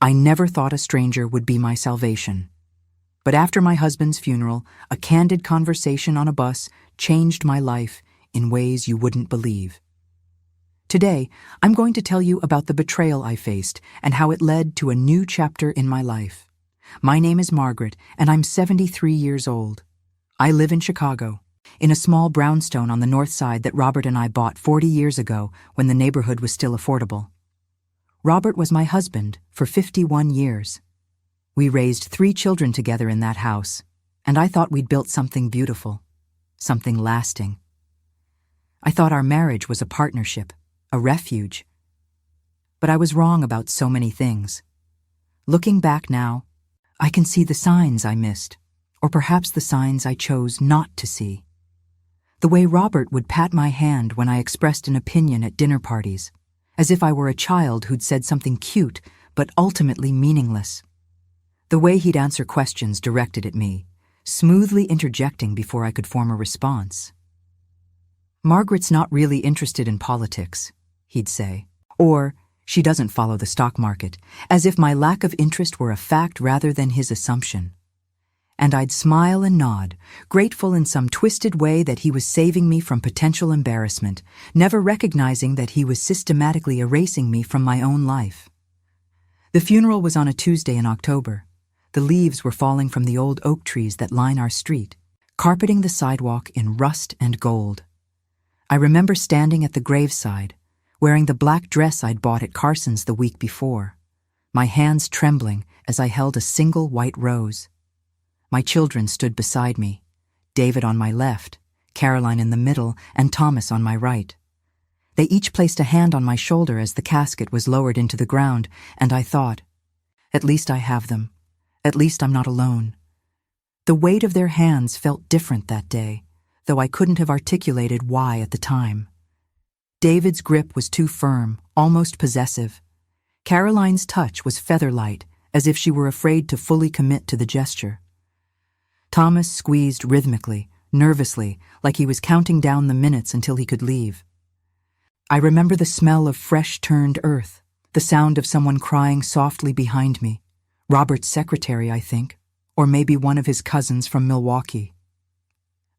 I never thought a stranger would be my salvation. But after my husband's funeral, a candid conversation on a bus changed my life in ways you wouldn't believe. Today, I'm going to tell you about the betrayal I faced and how it led to a new chapter in my life. My name is Margaret, and I'm 73 years old. I live in Chicago, in a small brownstone on the north side that Robert and I bought 40 years ago when the neighborhood was still affordable. Robert was my husband for 51 years. We raised 3 children together in that house, and I thought we'd built something beautiful, something lasting. I thought our marriage was a partnership, a refuge. But I was wrong about so many things. Looking back now, I can see the signs I missed, or perhaps the signs I chose not to see. The way Robert would pat my hand when I expressed an opinion at dinner parties, as if I were a child who'd said something cute but ultimately meaningless. The way he'd answer questions directed at me, smoothly interjecting before I could form a response. "Margaret's not really interested in politics," he'd say, or "she doesn't follow the stock market," as if my lack of interest were a fact rather than his assumption. And I'd smile and nod, grateful in some twisted way that he was saving me from potential embarrassment, never recognizing that he was systematically erasing me from my own life. The funeral was on a Tuesday in October. The leaves were falling from the old oak trees that line our street, carpeting the sidewalk in rust and gold. I remember standing at the graveside, wearing the black dress I'd bought at Carson's the week before, my hands trembling as I held a single white rose. My children stood beside me, David on my left, Caroline in the middle, and Thomas on my right. They each placed a hand on my shoulder as the casket was lowered into the ground, and I thought, at least I have them. At least I'm not alone. The weight of their hands felt different that day, though I couldn't have articulated why at the time. David's grip was too firm, almost possessive. Caroline's touch was feather-light, as if she were afraid to fully commit to the gesture. Thomas squeezed rhythmically, nervously, like he was counting down the minutes until he could leave. I remember the smell of fresh-turned earth, the sound of someone crying softly behind me. Robert's secretary, I think, or maybe one of his cousins from Milwaukee.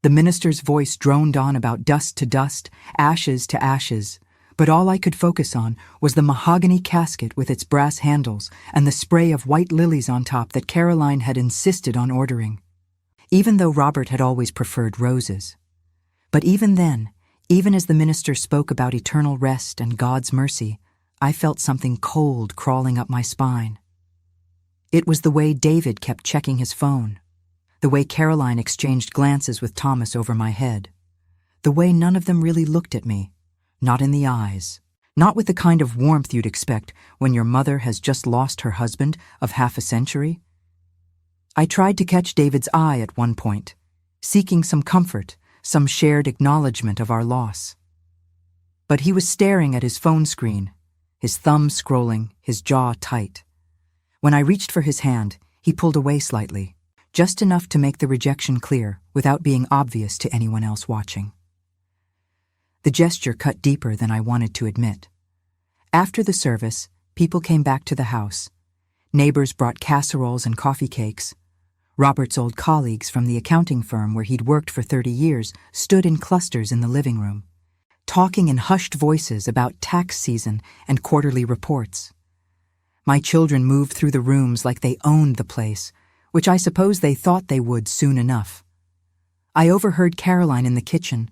The minister's voice droned on about dust to dust, ashes to ashes, but all I could focus on was the mahogany casket with its brass handles and the spray of white lilies on top that Caroline had insisted on ordering, even though Robert had always preferred roses. But even then, even as the minister spoke about eternal rest and God's mercy, I felt something cold crawling up my spine. It was the way David kept checking his phone, the way Caroline exchanged glances with Thomas over my head, the way none of them really looked at me, not in the eyes, not with the kind of warmth you'd expect when your mother has just lost her husband of half a century. I tried to catch David's eye at one point, seeking some comfort, some shared acknowledgement of our loss. But he was staring at his phone screen, his thumb scrolling, his jaw tight. When I reached for his hand, he pulled away slightly, just enough to make the rejection clear without being obvious to anyone else watching. The gesture cut deeper than I wanted to admit. After the service, people came back to the house. Neighbors brought casseroles and coffee cakes. Robert's old colleagues from the accounting firm where he'd worked for 30 years stood in clusters in the living room, talking in hushed voices about tax season and quarterly reports. My children moved through the rooms like they owned the place, which I suppose they thought they would soon enough. I overheard Caroline in the kitchen,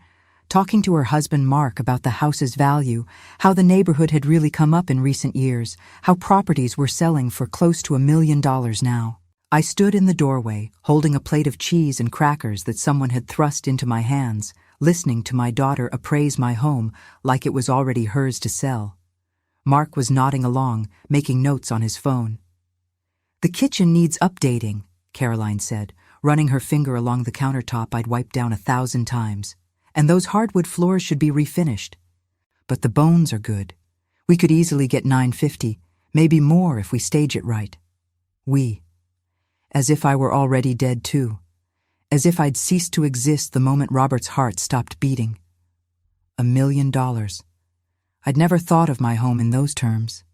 talking to her husband Mark about the house's value, how the neighborhood had really come up in recent years, how properties were selling for close to $1 million now. I stood in the doorway, holding a plate of cheese and crackers that someone had thrust into my hands, listening to my daughter appraise my home like it was already hers to sell. Mark was nodding along, making notes on his phone. "The kitchen needs updating," Caroline said, running her finger along the countertop I'd wiped down 1,000 times. "And those hardwood floors should be refinished. But the bones are good. We could easily get $950, maybe more if we stage it right." As if I were already dead too. As if I'd ceased to exist the moment Robert's heart stopped beating. $1 million. I'd never thought of my home in those terms.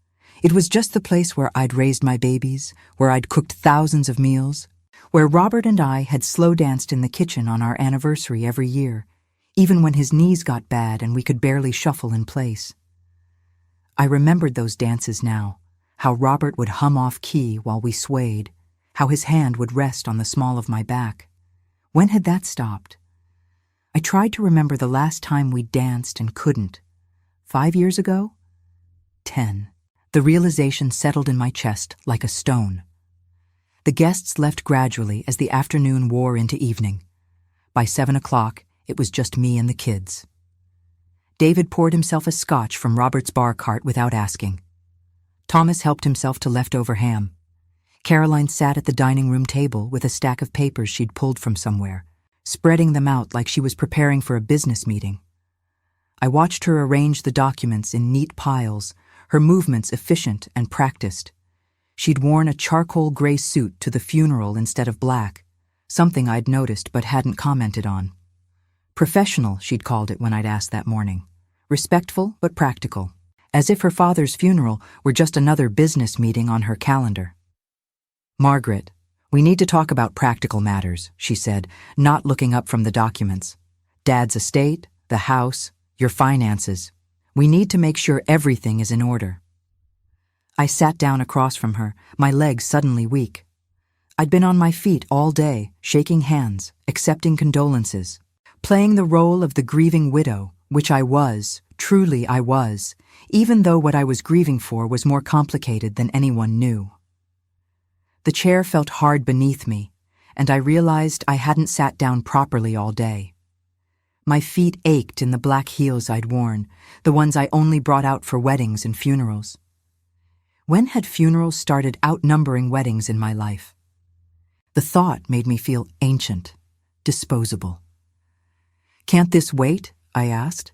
It was just the place where I'd raised my babies, where I'd cooked thousands of meals, where Robert and I had slow danced in the kitchen on our anniversary every year, even when his knees got bad and we could barely shuffle in place. I remembered those dances now, how Robert would hum off key while we swayed, how his hand would rest on the small of my back. When had that stopped? I tried to remember the last time we danced and couldn't. 5 years ago? 10. The realization settled in my chest like a stone. The guests left gradually as the afternoon wore into evening. By 7 o'clock, it was just me and the kids. David poured himself a scotch from Robert's bar cart without asking. Thomas helped himself to leftover ham. Caroline sat at the dining room table with a stack of papers she'd pulled from somewhere, spreading them out like she was preparing for a business meeting. I watched her arrange the documents in neat piles, her movements efficient and practiced. She'd worn a charcoal gray suit to the funeral instead of black, something I'd noticed but hadn't commented on. Professional, she'd called it when I'd asked that morning. Respectful but practical, as if her father's funeral were just another business meeting on her calendar. "Margaret, we need to talk about practical matters," she said, not looking up from the documents. "Dad's estate, the house, your finances. We need to make sure everything is in order." I sat down across from her, my legs suddenly weak. I'd been on my feet all day, shaking hands, accepting condolences, playing the role of the grieving widow, which I was, truly I was, even though what I was grieving for was more complicated than anyone knew. The chair felt hard beneath me, and I realized I hadn't sat down properly all day. My feet ached in the black heels I'd worn, the ones I only brought out for weddings and funerals. When had funerals started outnumbering weddings in my life? The thought made me feel ancient, disposable. "Can't this wait?" I asked.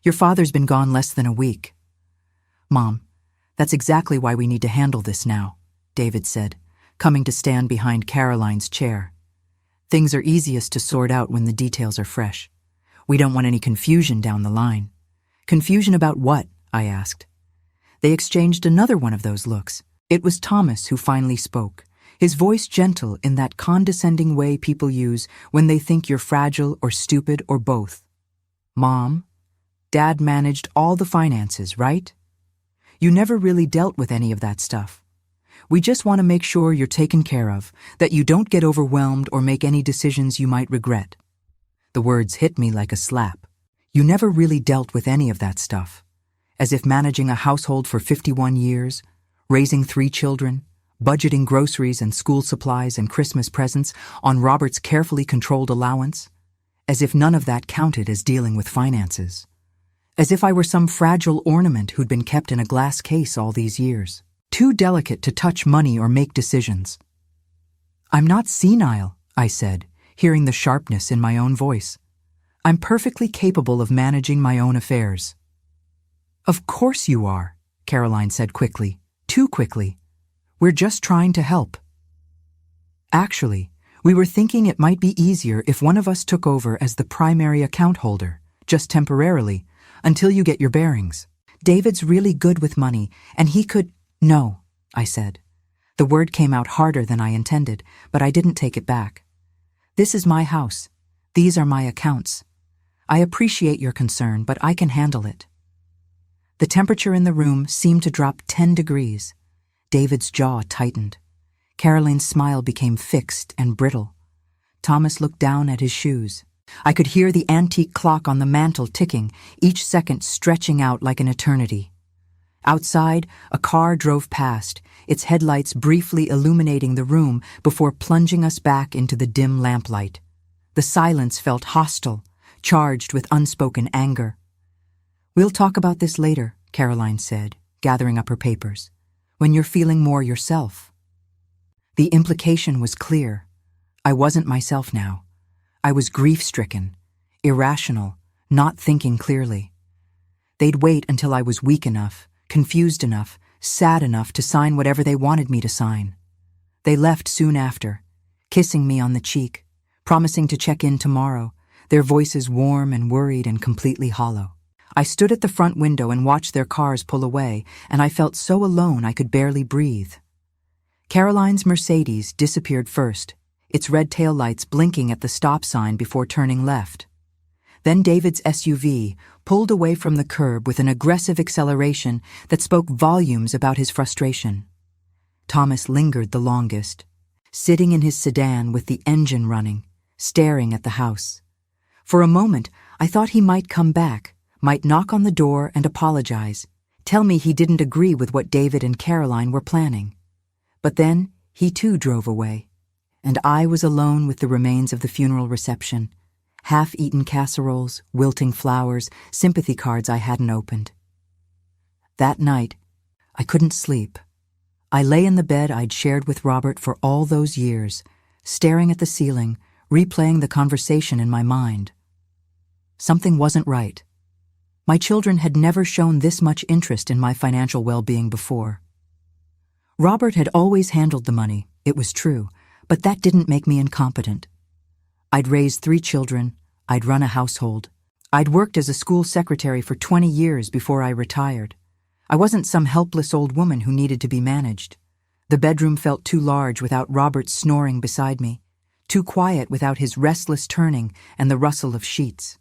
"Your father's been gone less than a week." "Mom, that's exactly why we need to handle this now," David said, coming to stand behind Caroline's chair. "Things are easiest to sort out when the details are fresh. We don't want any confusion down the line." "Confusion about what?" I asked. They exchanged another one of those looks. It was Thomas who finally spoke, his voice gentle in that condescending way people use when they think you're fragile or stupid or both. "Mom, Dad managed all the finances, right? You never really dealt with any of that stuff. We just want to make sure you're taken care of, that you don't get overwhelmed or make any decisions you might regret." The words hit me like a slap. You never really dealt with any of that stuff. As if managing a household for 51 years, raising 3 children, budgeting groceries and school supplies and Christmas presents on Robert's carefully controlled allowance, as if none of that counted as dealing with finances. As if I were some fragile ornament who'd been kept in a glass case all these years, too delicate to touch money or make decisions. "I'm not senile," I said, hearing the sharpness in my own voice. "I'm perfectly capable of managing my own affairs." "Of course you are," Caroline said quickly, too quickly. "We're just trying to help." Actually, we were thinking it might be easier if one of us took over as the primary account holder, just temporarily, until you get your bearings. David's really good with money, and he could— "No," I said. The word came out harder than I intended, but I didn't take it back. "This is my house. These are my accounts. I appreciate your concern, but I can handle it." The temperature in the room seemed to drop 10 degrees. David's jaw tightened. Caroline's smile became fixed and brittle. Thomas looked down at his shoes. I could hear the antique clock on the mantel ticking, each second stretching out like an eternity. Outside, a car drove past, its headlights briefly illuminating the room before plunging us back into the dim lamplight. The silence felt hostile, charged with unspoken anger. "We'll talk about this later," Caroline said, gathering up her papers, "when you're feeling more yourself." The implication was clear. I wasn't myself now. I was grief-stricken, irrational, not thinking clearly. They'd wait until I was weak enough, confused enough, sad enough to sign whatever they wanted me to sign. They left soon after, kissing me on the cheek, promising to check in tomorrow, their voices warm and worried and completely hollow. I stood at the front window and watched their cars pull away, and I felt so alone I could barely breathe. Caroline's Mercedes disappeared first, its red taillights blinking at the stop sign before turning left. Then David's SUV pulled away from the curb with an aggressive acceleration that spoke volumes about his frustration. Thomas lingered the longest, sitting in his sedan with the engine running, staring at the house. For a moment, I thought he might come back, might knock on the door and apologize, tell me he didn't agree with what David and Caroline were planning. But then, he too drove away, and I was alone with the remains of the funeral reception, half-eaten casseroles, wilting flowers, sympathy cards I hadn't opened. That night, I couldn't sleep. I lay in the bed I'd shared with Robert for all those years, staring at the ceiling, replaying the conversation in my mind. Something wasn't right. My children had never shown this much interest in my financial well-being before. Robert had always handled the money, it was true, but that didn't make me incompetent. I'd raised 3 children, I'd run a household. I'd worked as a school secretary for 20 years before I retired. I wasn't some helpless old woman who needed to be managed. The bedroom felt too large without Robert snoring beside me, too quiet without his restless turning and the rustle of sheets.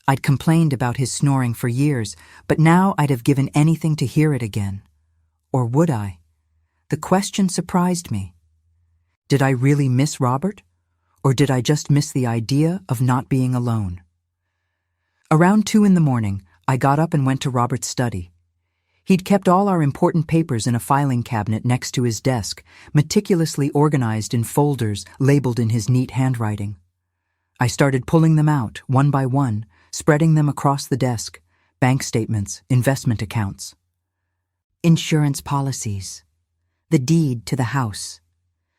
I'd complained about his snoring for years, but now I'd have given anything to hear it again. Or would I? The question surprised me. Did I really miss Robert? Or did I just miss the idea of not being alone? Around 2 a.m, I got up and went to Robert's study. He'd kept all our important papers in a filing cabinet next to his desk, meticulously organized in folders labeled in his neat handwriting. I started pulling them out, one by one, spreading them across the desk, bank statements, investment accounts. Insurance policies. The deed to the house.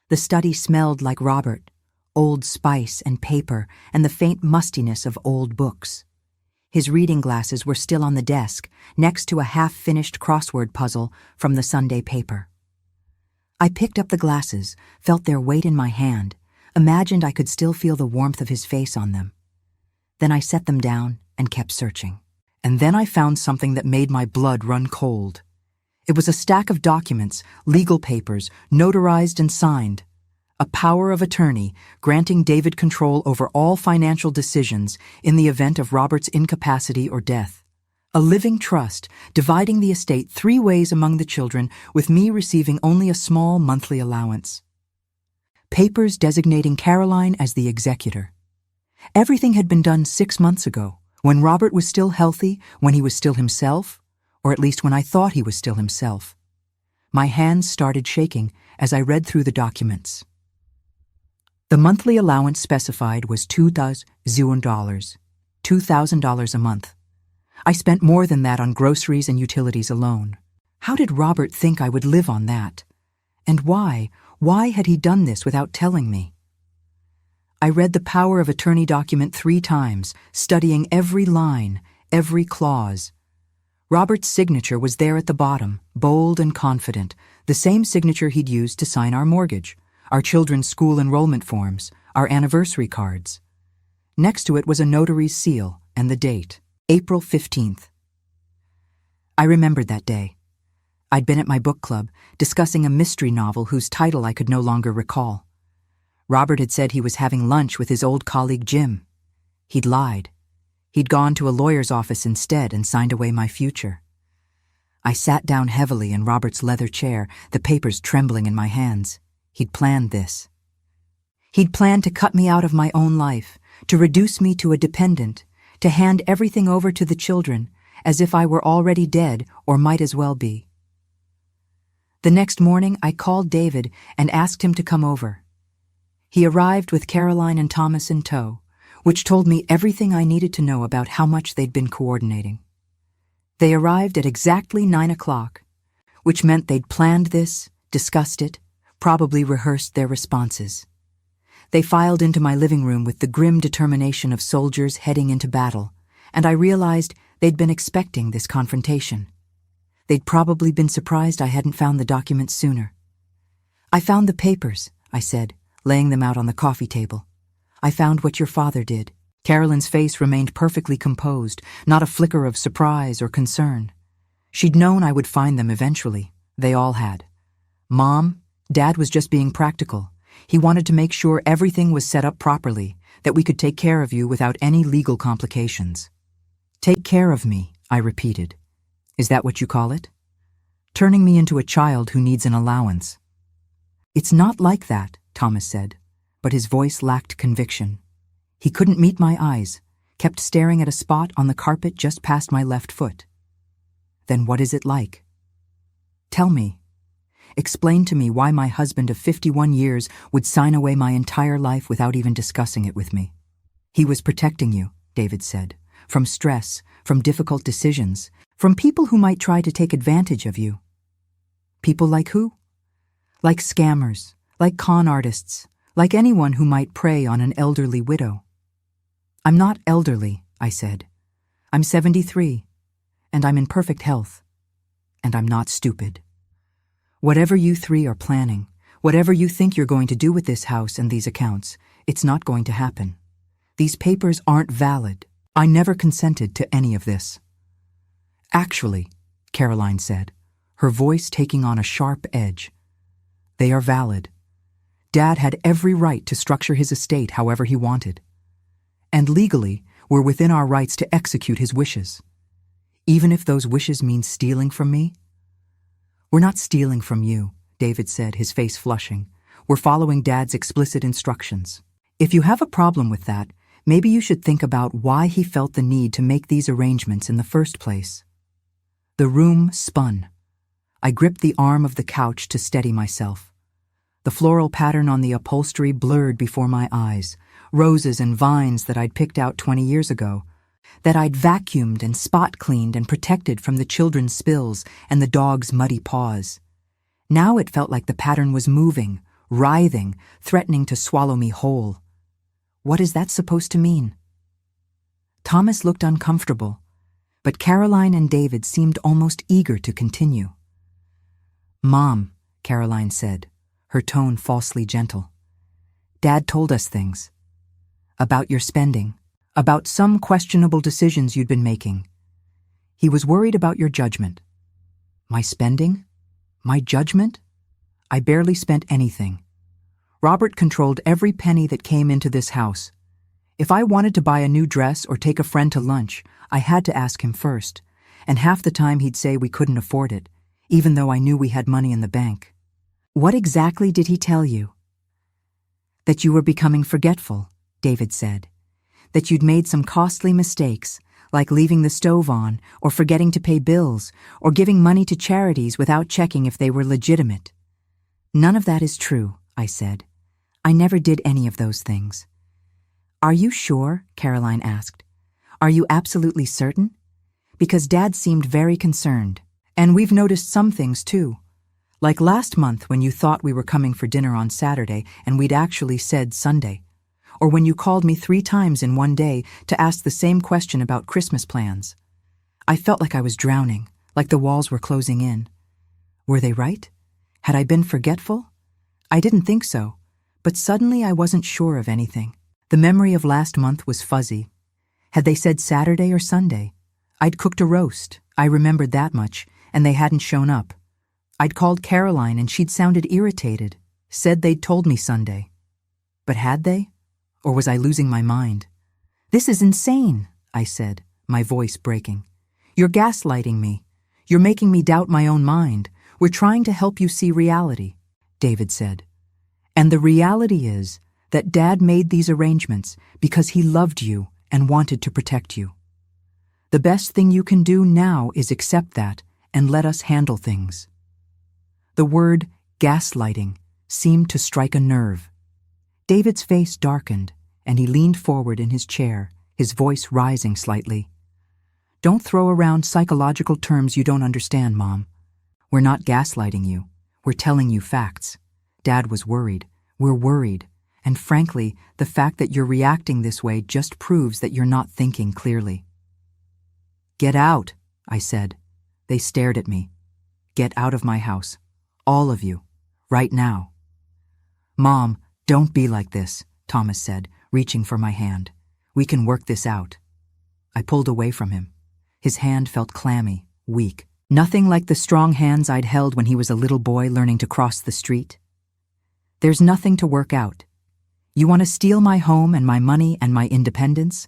The study smelled like Robert, old spice and paper and the faint mustiness of old books. His reading glasses were still on the desk, next to a half-finished crossword puzzle from the Sunday paper. I picked up the glasses, felt their weight in my hand, imagined I could still feel the warmth of his face on them. Then I set them down and kept searching. And then I found something that made my blood run cold. It was a stack of documents, legal papers, notarized and signed. A power of attorney granting David control over all financial decisions in the event of Robert's incapacity or death. A living trust dividing the estate 3 ways among the children, with me receiving only a small monthly allowance. Papers designating Caroline as the executor. Everything had been done 6 months ago, when Robert was still healthy, when he was still himself, or at least when I thought he was still himself. My hands started shaking as I read through the documents. The monthly allowance specified was $2,000, $2,000 a month. I spent more than that on groceries and utilities alone. How did Robert think I would live on that? And why? Why had he done this without telling me? I read the power of attorney document 3 times, studying every line, every clause. Robert's signature was there at the bottom, bold and confident, the same signature he'd used to sign our mortgage, our children's school enrollment forms, our anniversary cards. Next to it was a notary's seal and the date, April 15th. I remembered that day. I'd been at my book club, discussing a mystery novel whose title I could no longer recall. Robert had said he was having lunch with his old colleague Jim. He'd lied. He'd gone to a lawyer's office instead and signed away my future. I sat down heavily in Robert's leather chair, the papers trembling in my hands. He'd planned this. He'd planned to cut me out of my own life, to reduce me to a dependent, to hand everything over to the children, as if I were already dead or might as well be. The next morning, I called David and asked him to come over. He arrived with Caroline and Thomas in tow, which told me everything I needed to know about how much they'd been coordinating. They arrived at exactly 9 o'clock, which meant they'd planned this, discussed it, probably rehearsed their responses. They filed into my living room with the grim determination of soldiers heading into battle, and I realized they'd been expecting this confrontation. They'd probably been surprised I hadn't found the documents sooner. "I found the papers," I said, laying them out on the coffee table. "I found what your father did. Carolyn's face remained perfectly composed, not a flicker of surprise or concern. She'd known I would find them eventually. They all had. Mom, Dad was just being practical. He wanted to make sure everything was set up properly, that we could take care of you without any legal complications. Take care of me, I repeated. Is that what you call it? Turning me into a child who needs an allowance. It's not like that, Thomas said, but his voice lacked conviction. He couldn't meet my eyes, kept staring at a spot on the carpet just past my left foot. Then what is it like? Tell me. Explain to me why my husband of 51 years would sign away my entire life without even discussing it with me. He was protecting you, David said, from stress, from difficult decisions, from people who might try to take advantage of you. People like who? Like scammers, like con artists, like anyone who might prey on an elderly widow. I'm not elderly, I said. I'm 73, and I'm in perfect health, and I'm not stupid. Whatever you three are planning, whatever you think you're going to do with this house and these accounts, it's not going to happen. These papers aren't valid. I never consented to any of this. Actually, Caroline said, her voice taking on a sharp edge, they are valid. Dad had every right to structure his estate however he wanted. And legally, we're within our rights to execute his wishes. Even if those wishes mean stealing from me? We're not stealing from you, David said, his face flushing. We're following Dad's explicit instructions. If you have a problem with that, maybe you should think about why he felt the need to make these arrangements in the first place. The room spun. I gripped the arm of the couch to steady myself. The floral pattern on the upholstery blurred before my eyes, roses and vines that I'd picked out 20 years ago, that I'd vacuumed and spot cleaned and protected from the children's spills and the dog's muddy paws. Now it felt like the pattern was moving, writhing, threatening to swallow me whole. What is that supposed to mean? Thomas looked uncomfortable, but Caroline and David seemed almost eager to continue. Mom, Caroline said, her tone falsely gentle. Dad told us things. About your spending, about some questionable decisions you'd been making. He was worried about your judgment. My spending? My judgment? I barely spent anything. Robert controlled every penny that came into this house. If I wanted to buy a new dress or take a friend to lunch, I had to ask him first, and half the time he'd say we couldn't afford it, even though I knew we had money in the bank. What exactly did he tell you? That you were becoming forgetful, David said. That you'd made some costly mistakes, like leaving the stove on, or forgetting to pay bills, or giving money to charities without checking if they were legitimate. None of that is true, I said. I never did any of those things. Are you sure? Caroline asked. Are you absolutely certain? Because Dad seemed very concerned. And we've noticed some things too. Like last month when you thought we were coming for dinner on Saturday and we'd actually said Sunday. Or when you called me 3 times in one day to ask the same question about Christmas plans. I felt like I was drowning, like the walls were closing in. Were they right? Had I been forgetful? I didn't think so, but suddenly I wasn't sure of anything. The memory of last month was fuzzy. Had they said Saturday or Sunday? I'd cooked a roast, I remembered that much, and they hadn't shown up. I'd called Caroline and she'd sounded irritated, said they'd told me Sunday. But had they? Or was I losing my mind? This is insane, I said, my voice breaking. You're gaslighting me. You're making me doubt my own mind. We're trying to help you see reality, David said. And the reality is that Dad made these arrangements because he loved you and wanted to protect you. The best thing you can do now is accept that and let us handle things. The word gaslighting seemed to strike a nerve. David's face darkened, and he leaned forward in his chair, his voice rising slightly. Don't throw around psychological terms you don't understand, Mom. We're not gaslighting you. We're telling you facts. Dad was worried. We're worried. And frankly, the fact that you're reacting this way just proves that you're not thinking clearly. Get out, I said. They stared at me. Get out of my house. All of you. Right now. Mom, don't be like this, Thomas said, reaching for my hand. We can work this out." I pulled away from him. His hand felt clammy, weak. Nothing like the strong hands I'd held when he was a little boy learning to cross the street. "There's nothing to work out. You want to steal my home and my money and my independence?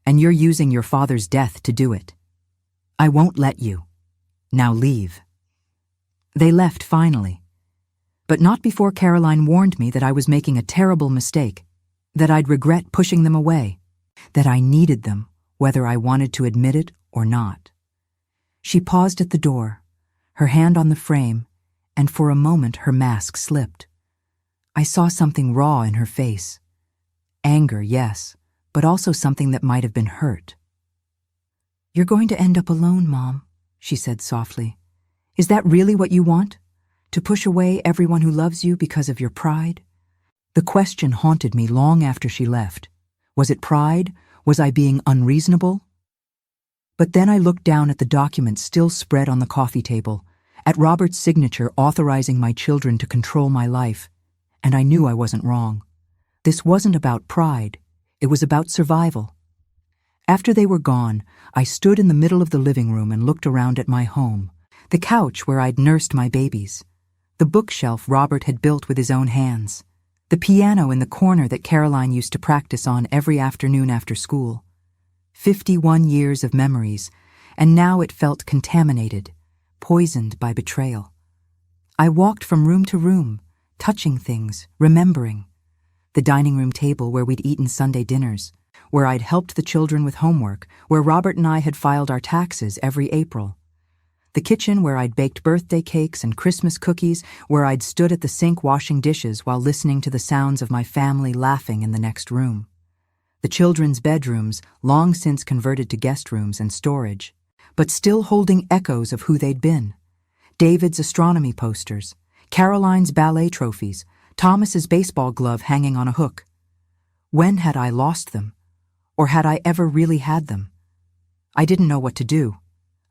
And you're using your father's death to do it. I won't let you. Now leave." They left finally. But not before Caroline warned me that I was making a terrible mistake, that I'd regret pushing them away, that I needed them, whether I wanted to admit it or not. She paused at the door, her hand on the frame, and for a moment her mask slipped. I saw something raw in her face. Anger, yes, but also something that might have been hurt. "You're going to end up alone, Mom," she said softly. "Is that really what you want? To push away everyone who loves you because of your pride?" The question haunted me long after she left. Was it pride? Was I being unreasonable? But then I looked down at the document still spread on the coffee table, at Robert's signature authorizing my children to control my life, and I knew I wasn't wrong. This wasn't about pride. It was about survival. After they were gone, I stood in the middle of the living room and looked around at my home, the couch where I'd nursed my babies, the bookshelf Robert had built with his own hands, the piano in the corner that Caroline used to practice on every afternoon after school. 51 years of memories, and now it felt contaminated, poisoned by betrayal. I walked from room to room, touching things, remembering. The dining room table where we'd eaten Sunday dinners, where I'd helped the children with homework, where Robert and I had filed our taxes every April. The kitchen where I'd baked birthday cakes and Christmas cookies, where I'd stood at the sink washing dishes while listening to the sounds of my family laughing in the next room. The children's bedrooms, long since converted to guest rooms and storage, but still holding echoes of who they'd been. David's astronomy posters, Caroline's ballet trophies, Thomas's baseball glove hanging on a hook. When had I lost them? Or had I ever really had them? I didn't know what to do.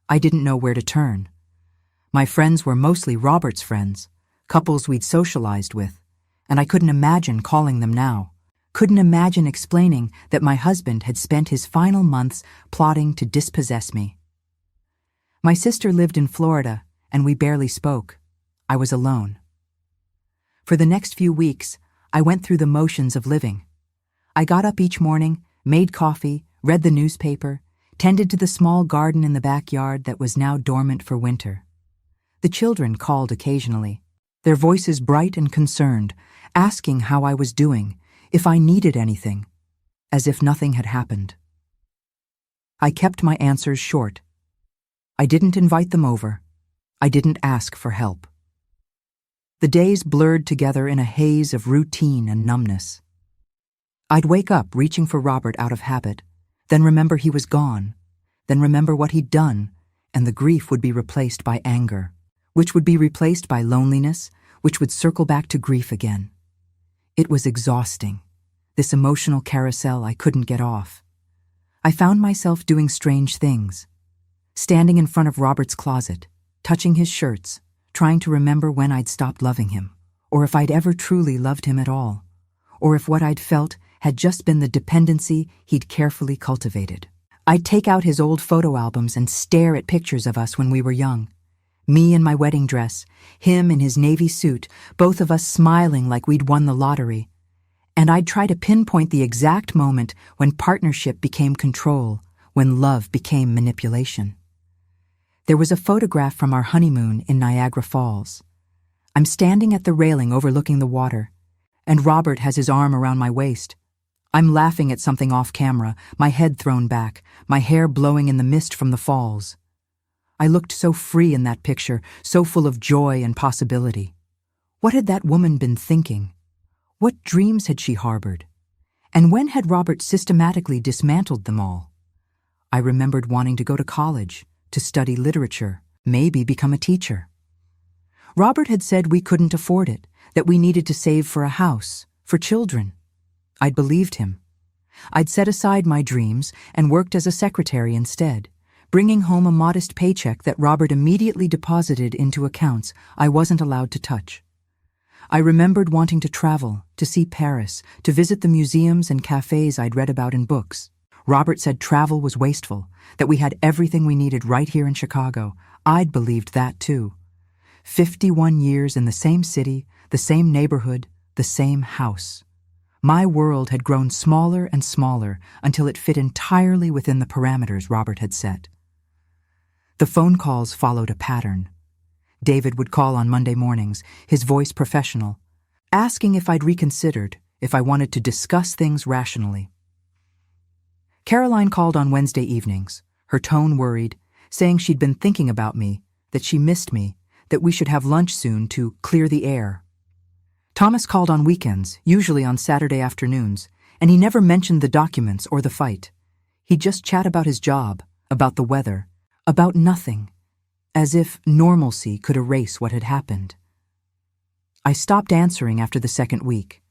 I didn't know where to turn. My friends were mostly Robert's friends, couples we'd socialized with, and I couldn't imagine calling them now. Couldn't imagine explaining that my husband had spent his final months plotting to dispossess me. My sister lived in Florida, and we barely spoke. I was alone. For the next few weeks, I went through the motions of living. I got up each morning, made coffee, read the newspaper, tended to the small garden in the backyard that was now dormant for winter. The children called occasionally, their voices bright and concerned, asking how I was doing, if I needed anything, as if nothing had happened. I kept my answers short. I didn't invite them over. I didn't ask for help. The days blurred together in a haze of routine and numbness. I'd wake up reaching for Robert out of habit, then remember he was gone, then remember what he'd done, and the grief would be replaced by anger, which would be replaced by loneliness, which would circle back to grief again. It was exhausting, this emotional carousel I couldn't get off. I found myself doing strange things, standing in front of Robert's closet, touching his shirts, trying to remember when I'd stopped loving him, or if I'd ever truly loved him at all, or if what I'd felt had just been the dependency he'd carefully cultivated. I'd take out his old photo albums and stare at pictures of us when we were young. Me in my wedding dress, him in his navy suit, both of us smiling like we'd won the lottery. And I'd try to pinpoint the exact moment when partnership became control, when love became manipulation. There was a photograph from our honeymoon in Niagara Falls. I'm standing at the railing overlooking the water, and Robert has his arm around my waist. I'm laughing at something off camera, my head thrown back, my hair blowing in the mist from the falls. I looked so free in that picture, so full of joy and possibility. What had that woman been thinking? What dreams had she harbored? And when had Robert systematically dismantled them all? I remembered wanting to go to college, to study literature, maybe become a teacher. Robert had said we couldn't afford it, that we needed to save for a house, for children. I'd believed him. I'd set aside my dreams and worked as a secretary instead, bringing home a modest paycheck that Robert immediately deposited into accounts I wasn't allowed to touch. I remembered wanting to travel, to see Paris, to visit the museums and cafes I'd read about in books. Robert said travel was wasteful, that we had everything we needed right here in Chicago. I'd believed that too. 51 years in the same city, the same neighborhood, the same house. My world had grown smaller and smaller until it fit entirely within the parameters Robert had set. The phone calls followed a pattern. David would call on Monday mornings, his voice professional, asking if I'd reconsidered, if I wanted to discuss things rationally. Caroline called on Wednesday evenings, her tone worried, saying she'd been thinking about me, that she missed me, that we should have lunch soon to clear the air. Thomas called on weekends, usually on Saturday afternoons, and he never mentioned the documents or the fight. He'd just chat about his job, about the weather, about nothing, as if normalcy could erase what had happened. I stopped answering after the second week.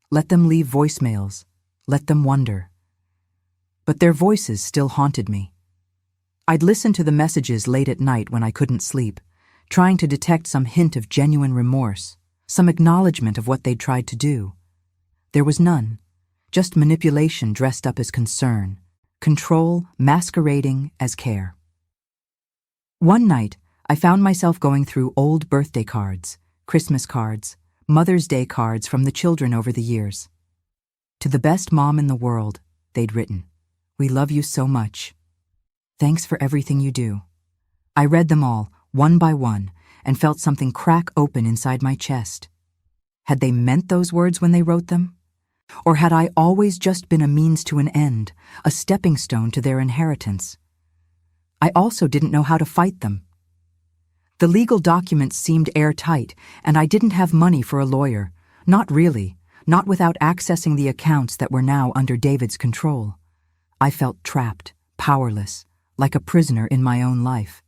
Let them leave voicemails, let them wonder. But their voices still haunted me. I'd listen to the messages late at night when I couldn't sleep, trying to detect some hint of genuine remorse, some acknowledgement of what they'd tried to do. There was none, just manipulation dressed up as concern, control masquerading as care. One night, I found myself going through old birthday cards, Christmas cards, Mother's Day cards from the children over the years. To the best mom in the world, they'd written, "We love you so much. Thanks for everything you do." I read them all, one by one, and felt something crack open inside my chest. Had they meant those words when they wrote them? Or had I always just been a means to an end, a stepping stone to their inheritance? I also didn't know how to fight them. The legal documents seemed airtight, and I didn't have money for a lawyer. Not really, not without accessing the accounts that were now under David's control. I felt trapped, powerless, like a prisoner in my own life.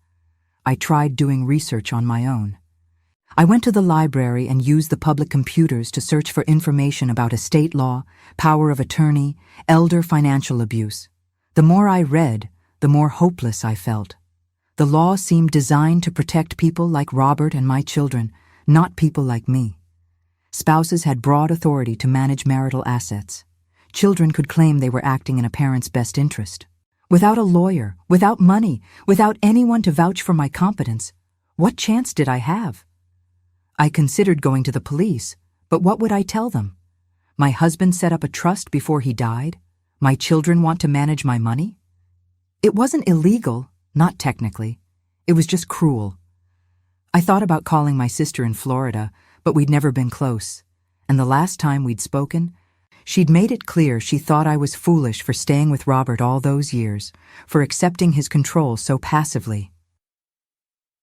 I tried doing research on my own. I went to the library and used the public computers to search for information about estate law, power of attorney, elder financial abuse. The more I read, the more hopeless I felt. The law seemed designed to protect people like Robert and my children, not people like me. Spouses had broad authority to manage marital assets. Children could claim they were acting in a parent's best interest. Without a lawyer, without money, without anyone to vouch for my competence, what chance did I have? I considered going to the police, but what would I tell them? My husband set up a trust before he died? My children want to manage my money? It wasn't illegal, not technically. It was just cruel. I thought about calling my sister in Florida, but we'd never been close. And the last time we'd spoken, she'd made it clear she thought I was foolish for staying with Robert all those years, for accepting his control so passively.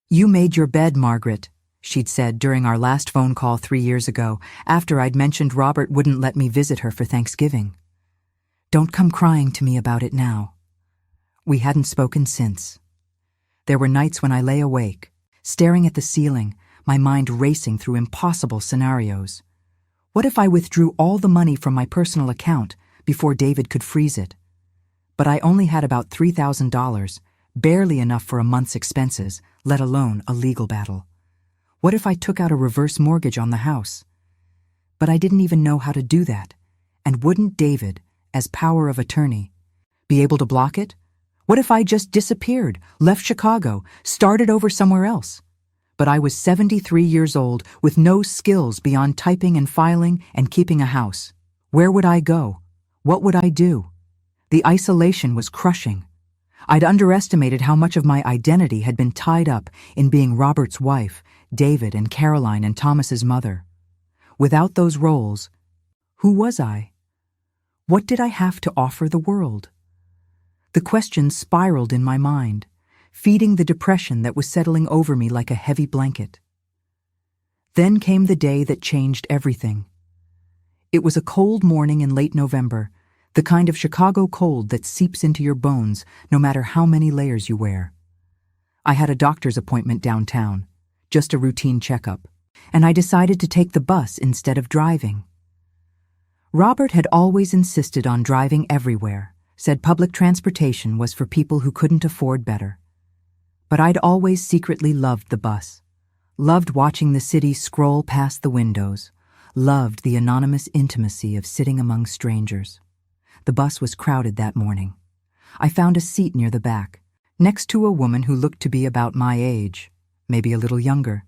"You made your bed, Margaret," she'd said during our last phone call 3 years ago, after I'd mentioned Robert wouldn't let me visit her for Thanksgiving. "Don't come crying to me about it now." We hadn't spoken since. There were nights when I lay awake, staring at the ceiling, my mind racing through impossible scenarios. What if I withdrew all the money from my personal account before David could freeze it? But I only had about $3,000, barely enough for a month's expenses, let alone a legal battle. What if I took out a reverse mortgage on the house? But I didn't even know how to do that. And wouldn't David, as power of attorney, be able to block it? What if I just disappeared, left Chicago, started over somewhere else? But I was 73 years old with no skills beyond typing and filing and keeping a house. Where would I go? What would I do? The isolation was crushing. I'd underestimated how much of my identity had been tied up in being Robert's wife, David and Caroline and Thomas's mother. Without those roles, who was I? What did I have to offer the world? The questions spiraled in my mind, feeding the depression that was settling over me like a heavy blanket. Then came the day that changed everything. It was a cold morning in late November, the kind of Chicago cold that seeps into your bones no matter how many layers you wear. I had a doctor's appointment downtown, just a routine checkup, and I decided to take the bus instead of driving. Robert had always insisted on driving everywhere, said public transportation was for people who couldn't afford better. But I'd always secretly loved the bus. loved watching the city scroll past the windows, loved the anonymous intimacy of sitting among strangers. The bus was crowded that morning. I found a seat near the back, next to a woman who looked to be about my age, maybe a little younger.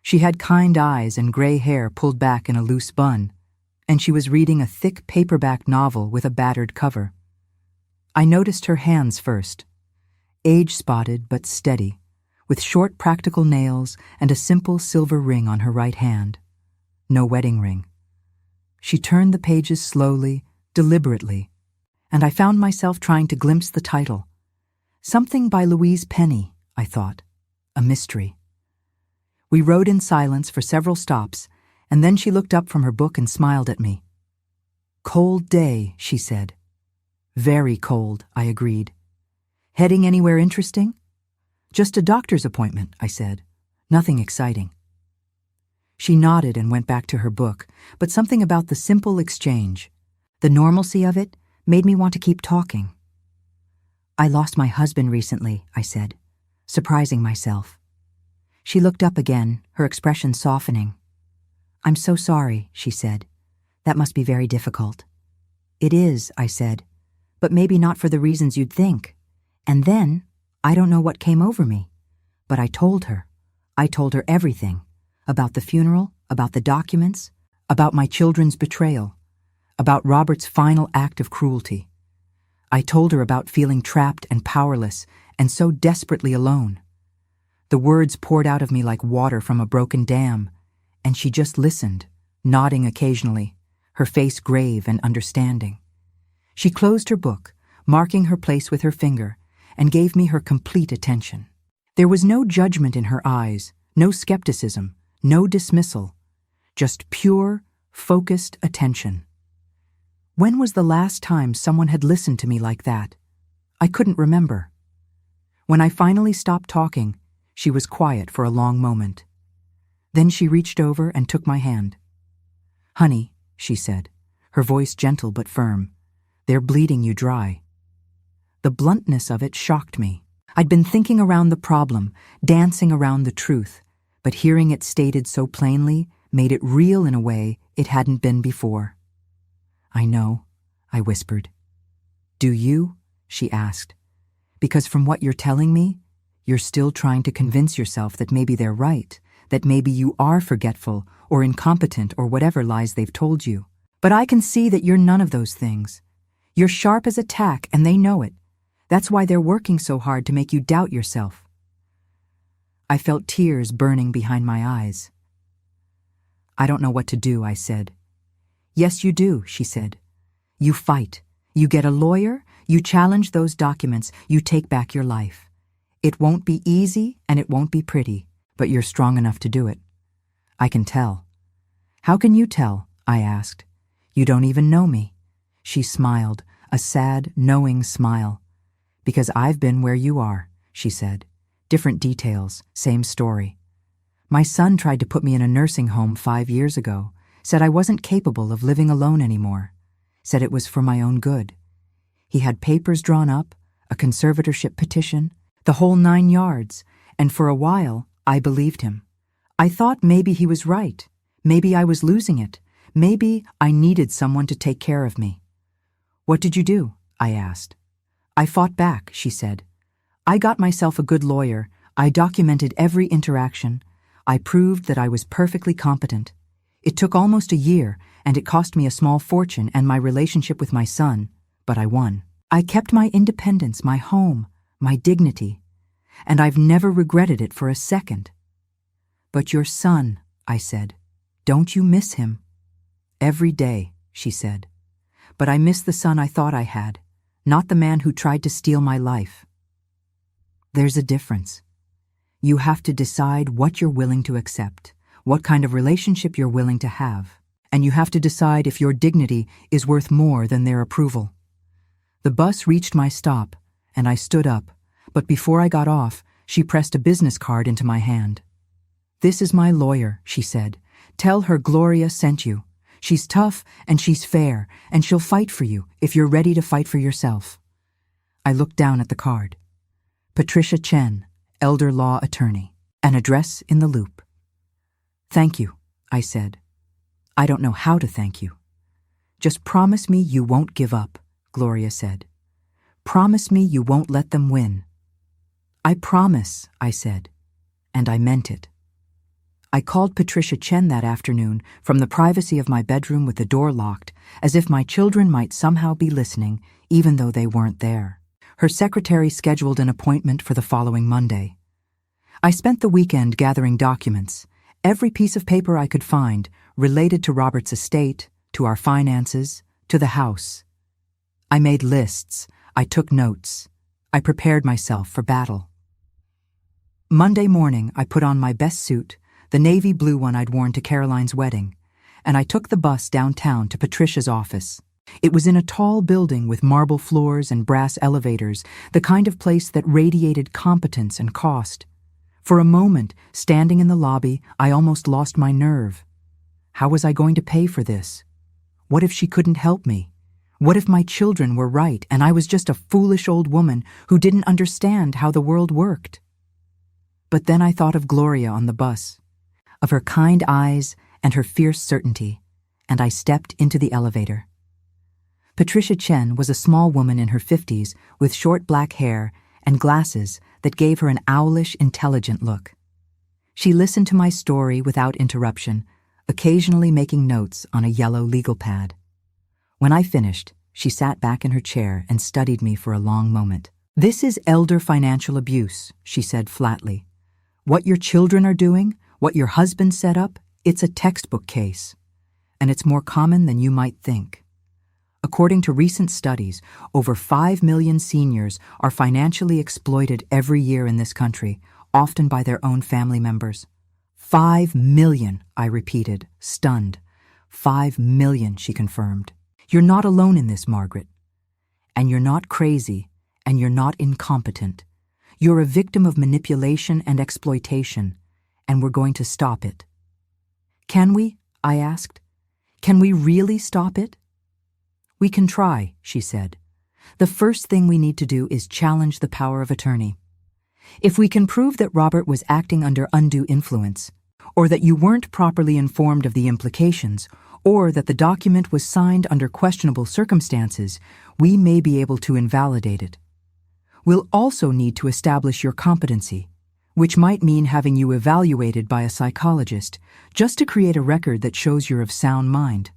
She had kind eyes and gray hair pulled back in a loose bun, and she was reading a thick paperback novel with a battered cover. I noticed her hands first, age-spotted but steady, with short practical nails and a simple silver ring on her right hand. No wedding ring. She turned the pages slowly, deliberately, and I found myself trying to glimpse the title. Something by Louise Penny, I thought. A mystery. We rode in silence for several stops, and then she looked up from her book and smiled at me. "Cold day," she said. "Very cold," I agreed. "Heading anywhere interesting?" "Just a doctor's appointment," I said. "Nothing exciting." She nodded and went back to her book, but something about the simple exchange, the normalcy of it, made me want to keep talking. "I lost my husband recently," I said, surprising myself. She looked up again, her expression softening. "I'm so sorry," she said. "That must be very difficult." "It is," I said, "but maybe not for the reasons you'd think." And then, I don't know what came over me, but I told her. I told her everything, about the funeral, about the documents, about my children's betrayal, about Robert's final act of cruelty. I told her about feeling trapped and powerless and so desperately alone. The words poured out of me like water from a broken dam, and she just listened, nodding occasionally, her face grave and understanding. She closed her book, marking her place with her finger, and gave me her complete attention. There was no judgment in her eyes, no skepticism, no dismissal, just pure, focused attention. When was the last time someone had listened to me like that? I couldn't remember. When I finally stopped talking, she was quiet for a long moment. Then she reached over and took my hand. "Honey," she said, her voice gentle but firm, "they're bleeding you dry." The bluntness of it shocked me. I'd been thinking around the problem, dancing around the truth, but hearing it stated so plainly made it real in a way it hadn't been before. "I know," I whispered. "Do you?" she asked. "Because from what you're telling me, you're still trying to convince yourself that maybe they're right, that maybe you are forgetful or incompetent or whatever lies they've told you. But I can see that you're none of those things. You're sharp as a tack and they know it. That's why they're working so hard to make you doubt yourself." I felt tears burning behind my eyes. "I don't know what to do," I said. "Yes, you do," she said. "You fight. You get a lawyer, you challenge those documents, you take back your life. It won't be easy and it won't be pretty, but you're strong enough to do it. I can tell." "How can you tell?" I asked. "You don't even know me." She smiled, a sad, knowing smile. "Because I've been where you are," she said. "Different details, same story. My son tried to put me in a nursing home 5 years ago, said I wasn't capable of living alone anymore, said it was for my own good. He had papers drawn up, a conservatorship petition, the whole 9 yards, and for a while I believed him. I thought maybe he was right, maybe I was losing it, maybe I needed someone to take care of me." "What did you do?" I asked. "I fought back," she said. "I got myself a good lawyer, I documented every interaction, I proved that I was perfectly competent. It took almost a year, and it cost me a small fortune and my relationship with my son, but I won. I kept my independence, my home, my dignity, and I've never regretted it for a second." "But your son," I said, "don't you miss him?" "Every day," she said. "But I miss the son I thought I had, not the man who tried to steal my life." There's a difference. You have to decide what you're willing to accept, what kind of relationship you're willing to have, and you have to decide if your dignity is worth more than their approval. The bus reached my stop, and I stood up, but before I got off, she pressed a business card into my hand. "This is my lawyer," she said. "Tell her Gloria sent you. She's tough and she's fair, and she'll fight for you if you're ready to fight for yourself." I looked down at the card. Patricia Chen, elder law attorney. An address in the loop. "Thank you," I said. "I don't know how to thank you." "Just promise me you won't give up," Gloria said. "Promise me you won't let them win." "I promise," I said, and I meant it. I called Patricia Chen that afternoon from the privacy of my bedroom with the door locked, as if my children might somehow be listening, even though they weren't there. Her secretary scheduled an appointment for the following Monday. I spent the weekend gathering documents, every piece of paper I could find related to Robert's estate, to our finances, to the house. I made lists, I took notes, I prepared myself for battle. Monday morning, I put on my best suit, the navy blue one I'd worn to Caroline's wedding, and I took the bus downtown to Patricia's office. It was in a tall building with marble floors and brass elevators, the kind of place that radiated competence and cost. For a moment, standing in the lobby, I almost lost my nerve. How was I going to pay for this? What if she couldn't help me? What if my children were right and I was just a foolish old woman who didn't understand how the world worked? But then I thought of Gloria on the bus, of her kind eyes and her fierce certainty, and I stepped into the elevator. Patricia Chen was a small woman in her 50s with short black hair and glasses that gave her an owlish, intelligent look. She listened to my story without interruption, occasionally making notes on a yellow legal pad. When I finished, she sat back in her chair and studied me for a long moment. "This is elder financial abuse," she said flatly. "What your children are doing, what your husband set up, it's a textbook case. And it's more common than you might think. According to recent studies, over 5 million seniors are financially exploited every year in this country, often by their own family members. 5 million, I repeated, stunned. 5 million, she confirmed. You're not alone in this, Margaret. And you're not crazy, and you're not incompetent. You're a victim of manipulation and exploitation, and we're going to stop it." "Can we?" I asked. "Can we really stop it?" "We can try," she said. "The first thing we need to do is challenge the power of attorney. If we can prove that Robert was acting under undue influence, or that you weren't properly informed of the implications, or that the document was signed under questionable circumstances, we may be able to invalidate it. We'll also need to establish your competency, which might mean having you evaluated by a psychologist, just to create a record that shows you're of sound mind."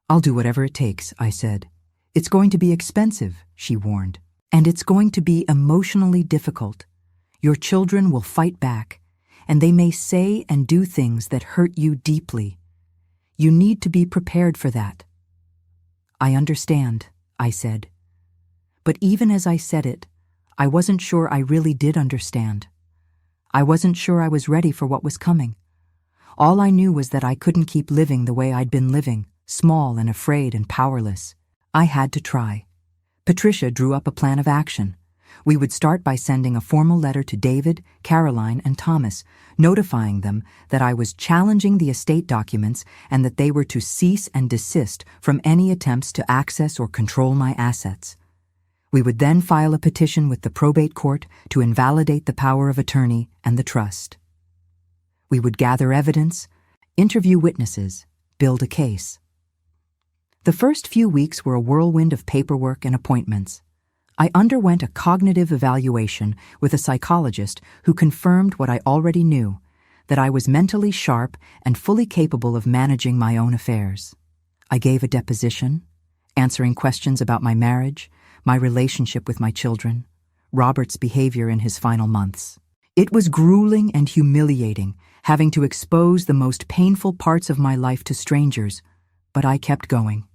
"I'll do whatever it takes," I said. "It's going to be expensive," she warned. "And it's going to be emotionally difficult. Your children will fight back, and they may say and do things that hurt you deeply. You need to be prepared for that." "I understand," I said. But even as I said it, I wasn't sure I really did understand. I wasn't sure I was ready for what was coming. All I knew was that I couldn't keep living the way I'd been living, small and afraid and powerless. I had to try. Patricia drew up a plan of action. We would start by sending a formal letter to David, Caroline, and Thomas, notifying them that I was challenging the estate documents and that they were to cease and desist from any attempts to access or control my assets. We would then file a petition with the probate court to invalidate the power of attorney and the trust. We would gather evidence, interview witnesses, build a case. The first few weeks were a whirlwind of paperwork and appointments. I underwent a cognitive evaluation with a psychologist who confirmed what I already knew, that I was mentally sharp and fully capable of managing my own affairs. I gave a deposition, answering questions about my marriage, my relationship with my children, Robert's behavior in his final months. It was grueling and humiliating, having to expose the most painful parts of my life to strangers, but I kept going.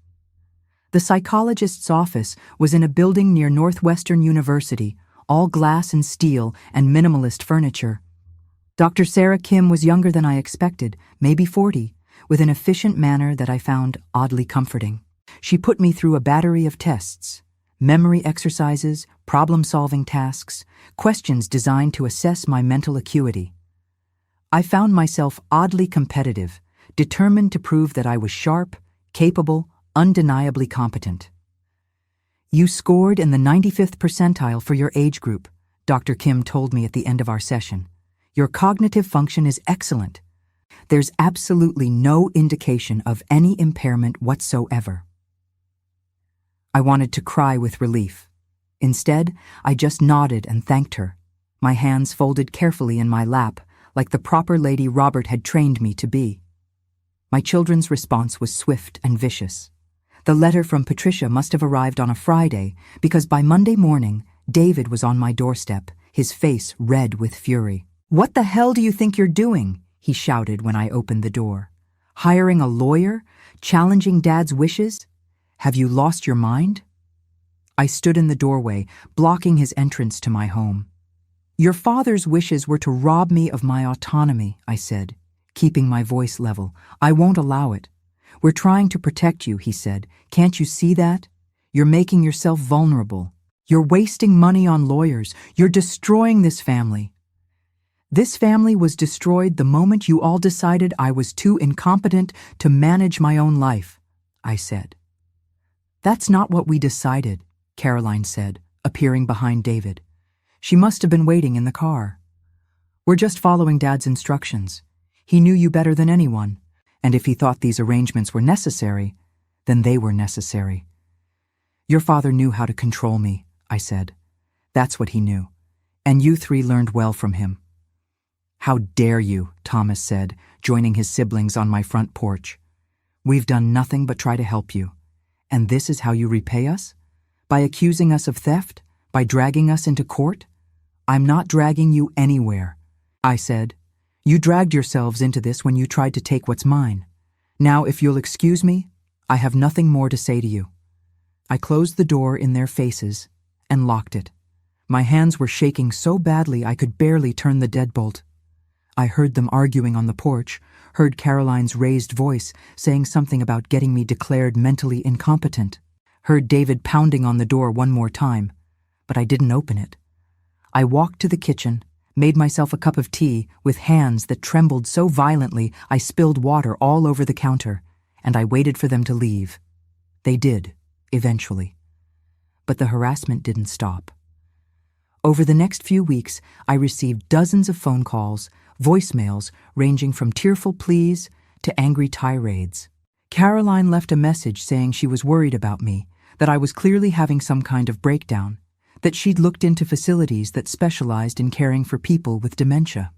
The psychologist's office was in a building near Northwestern University, all glass and steel and minimalist furniture. Dr. Sarah Kim was younger than I expected, maybe 40, with an efficient manner that I found oddly comforting. She put me through a battery of tests, memory exercises, problem-solving tasks, questions designed to assess my mental acuity. I found myself oddly competitive, determined to prove that I was sharp, capable, undeniably competent. "You scored in the 95th percentile for your age group," Dr. Kim told me at the end of our session. Your cognitive function is excellent. There's absolutely no indication of any impairment whatsoever." I wanted to cry with relief. Instead, I just nodded and thanked her, my hands folded carefully in my lap, like the proper lady Robert had trained me to be. My children's response was swift and vicious. The letter from Patricia must have arrived on a Friday, because by Monday morning, David was on my doorstep, his face red with fury. "What the hell do you think you're doing?" he shouted when I opened the door. "Hiring a lawyer? Challenging Dad's wishes? Have you lost your mind?" I stood in the doorway, blocking his entrance to my home. "Your father's wishes were to rob me of my autonomy," I said, keeping my voice level. "I won't allow it. We're trying to protect you," he said. "Can't you see that? You're making yourself vulnerable. You're wasting money on lawyers. You're destroying this family." "This family was destroyed the moment you all decided I was too incompetent to manage my own life," I said. "That's not what we decided," Caroline said, appearing behind David. She must have been waiting in the car. "We're just following Dad's instructions. He knew you better than anyone, and if he thought these arrangements were necessary, then they were necessary." "Your father knew how to control me," I said. "That's what he knew, and you three learned well from him." "How dare you," Thomas said, joining his siblings on my front porch. "We've done nothing but try to help you. And this is how you repay us? By accusing us of theft? By dragging us into court?" "I'm not dragging you anywhere," I said. "You dragged yourselves into this when you tried to take what's mine. Now, if you'll excuse me, I have nothing more to say to you." I closed the door in their faces and locked it. My hands were shaking so badly I could barely turn the deadbolt. I heard them arguing on the porch, heard Caroline's raised voice saying something about getting me declared mentally incompetent, heard David pounding on the door one more time, but I didn't open it. I walked to the kitchen, made myself a cup of tea with hands that trembled so violently I spilled water all over the counter, and I waited for them to leave. They did, eventually. But the harassment didn't stop. Over the next few weeks, I received dozens of phone calls, voicemails ranging from tearful pleas to angry tirades. Caroline left a message saying she was worried about me, that I was clearly having some kind of breakdown, that she'd looked into facilities that specialized in caring for people with dementia.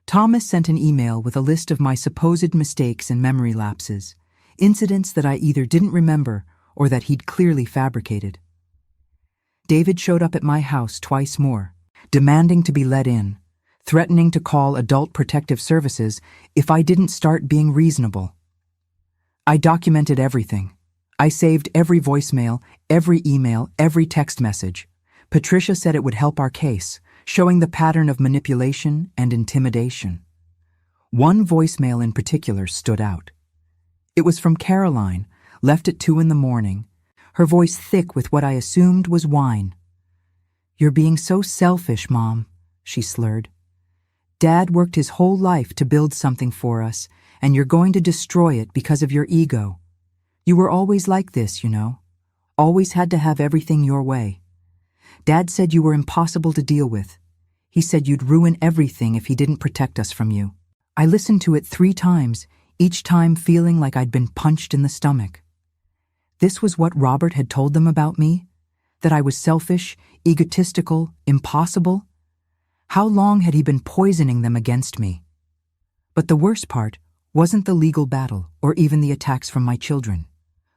Thomas sent an email with a list of my supposed mistakes and memory lapses, incidents that I either didn't remember or that he'd clearly fabricated. David showed up at my house twice more, demanding to be let in, threatening to call Adult Protective Services if I didn't start being reasonable. I documented everything. I saved every voicemail, every email, every text message. Patricia said it would help our case, showing the pattern of manipulation and intimidation. One voicemail in particular stood out. It was from Caroline, left at 2 a.m, her voice thick with what I assumed was wine. "You're being so selfish, Mom," she slurred. "Dad worked his whole life to build something for us, and you're going to destroy it because of your ego. You were always like this, you know. Always had to have everything your way. Dad said you were impossible to deal with. He said you'd ruin everything if he didn't protect us from you." I listened to it 3 times, each time feeling like I'd been punched in the stomach. This was what Robert had told them about me? That I was selfish, egotistical, impossible? How long had he been poisoning them against me? But the worst part wasn't the legal battle or even the attacks from my children.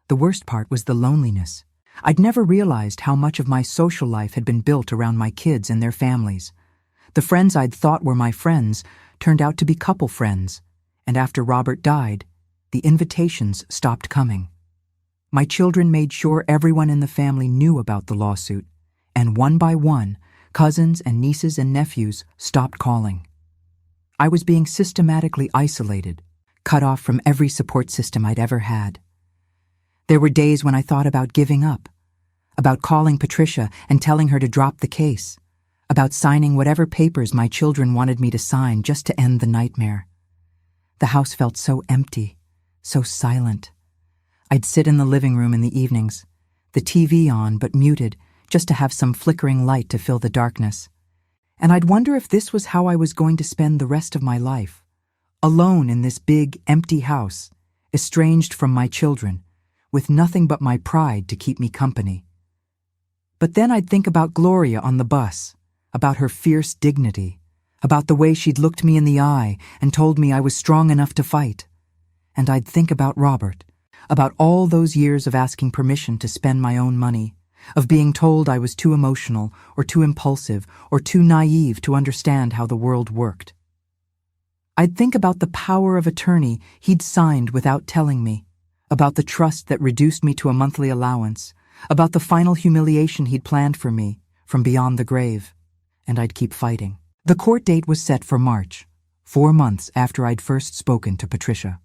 The worst part was the loneliness. I'd never realized how much of my social life had been built around my kids and their families. The friends I'd thought were my friends turned out to be couple friends, and after Robert died, the invitations stopped coming. My children made sure everyone in the family knew about the lawsuit, and one by one, cousins and nieces and nephews stopped calling. I was being systematically isolated, cut off from every support system I'd ever had. There were days when I thought about giving up, about calling Patricia and telling her to drop the case, about signing whatever papers my children wanted me to sign just to end the nightmare. The house felt so empty, so silent. I'd sit in the living room in the evenings, the TV on but muted, just to have some flickering light to fill the darkness. And I'd wonder if this was how I was going to spend the rest of my life, alone in this big, empty house, estranged from my children, with nothing but my pride to keep me company. But then I'd think about Gloria on the bus, about her fierce dignity, about the way she'd looked me in the eye and told me I was strong enough to fight. And I'd think about Robert, about all those years of asking permission to spend my own money, of being told I was too emotional or too impulsive or too naive to understand how the world worked. I'd think about the power of attorney he'd signed without telling me, about the trust that reduced me to a monthly allowance, about the final humiliation he'd planned for me from beyond the grave. And I'd keep fighting. The court date was set for March, 4 months after I'd first spoken to Patricia.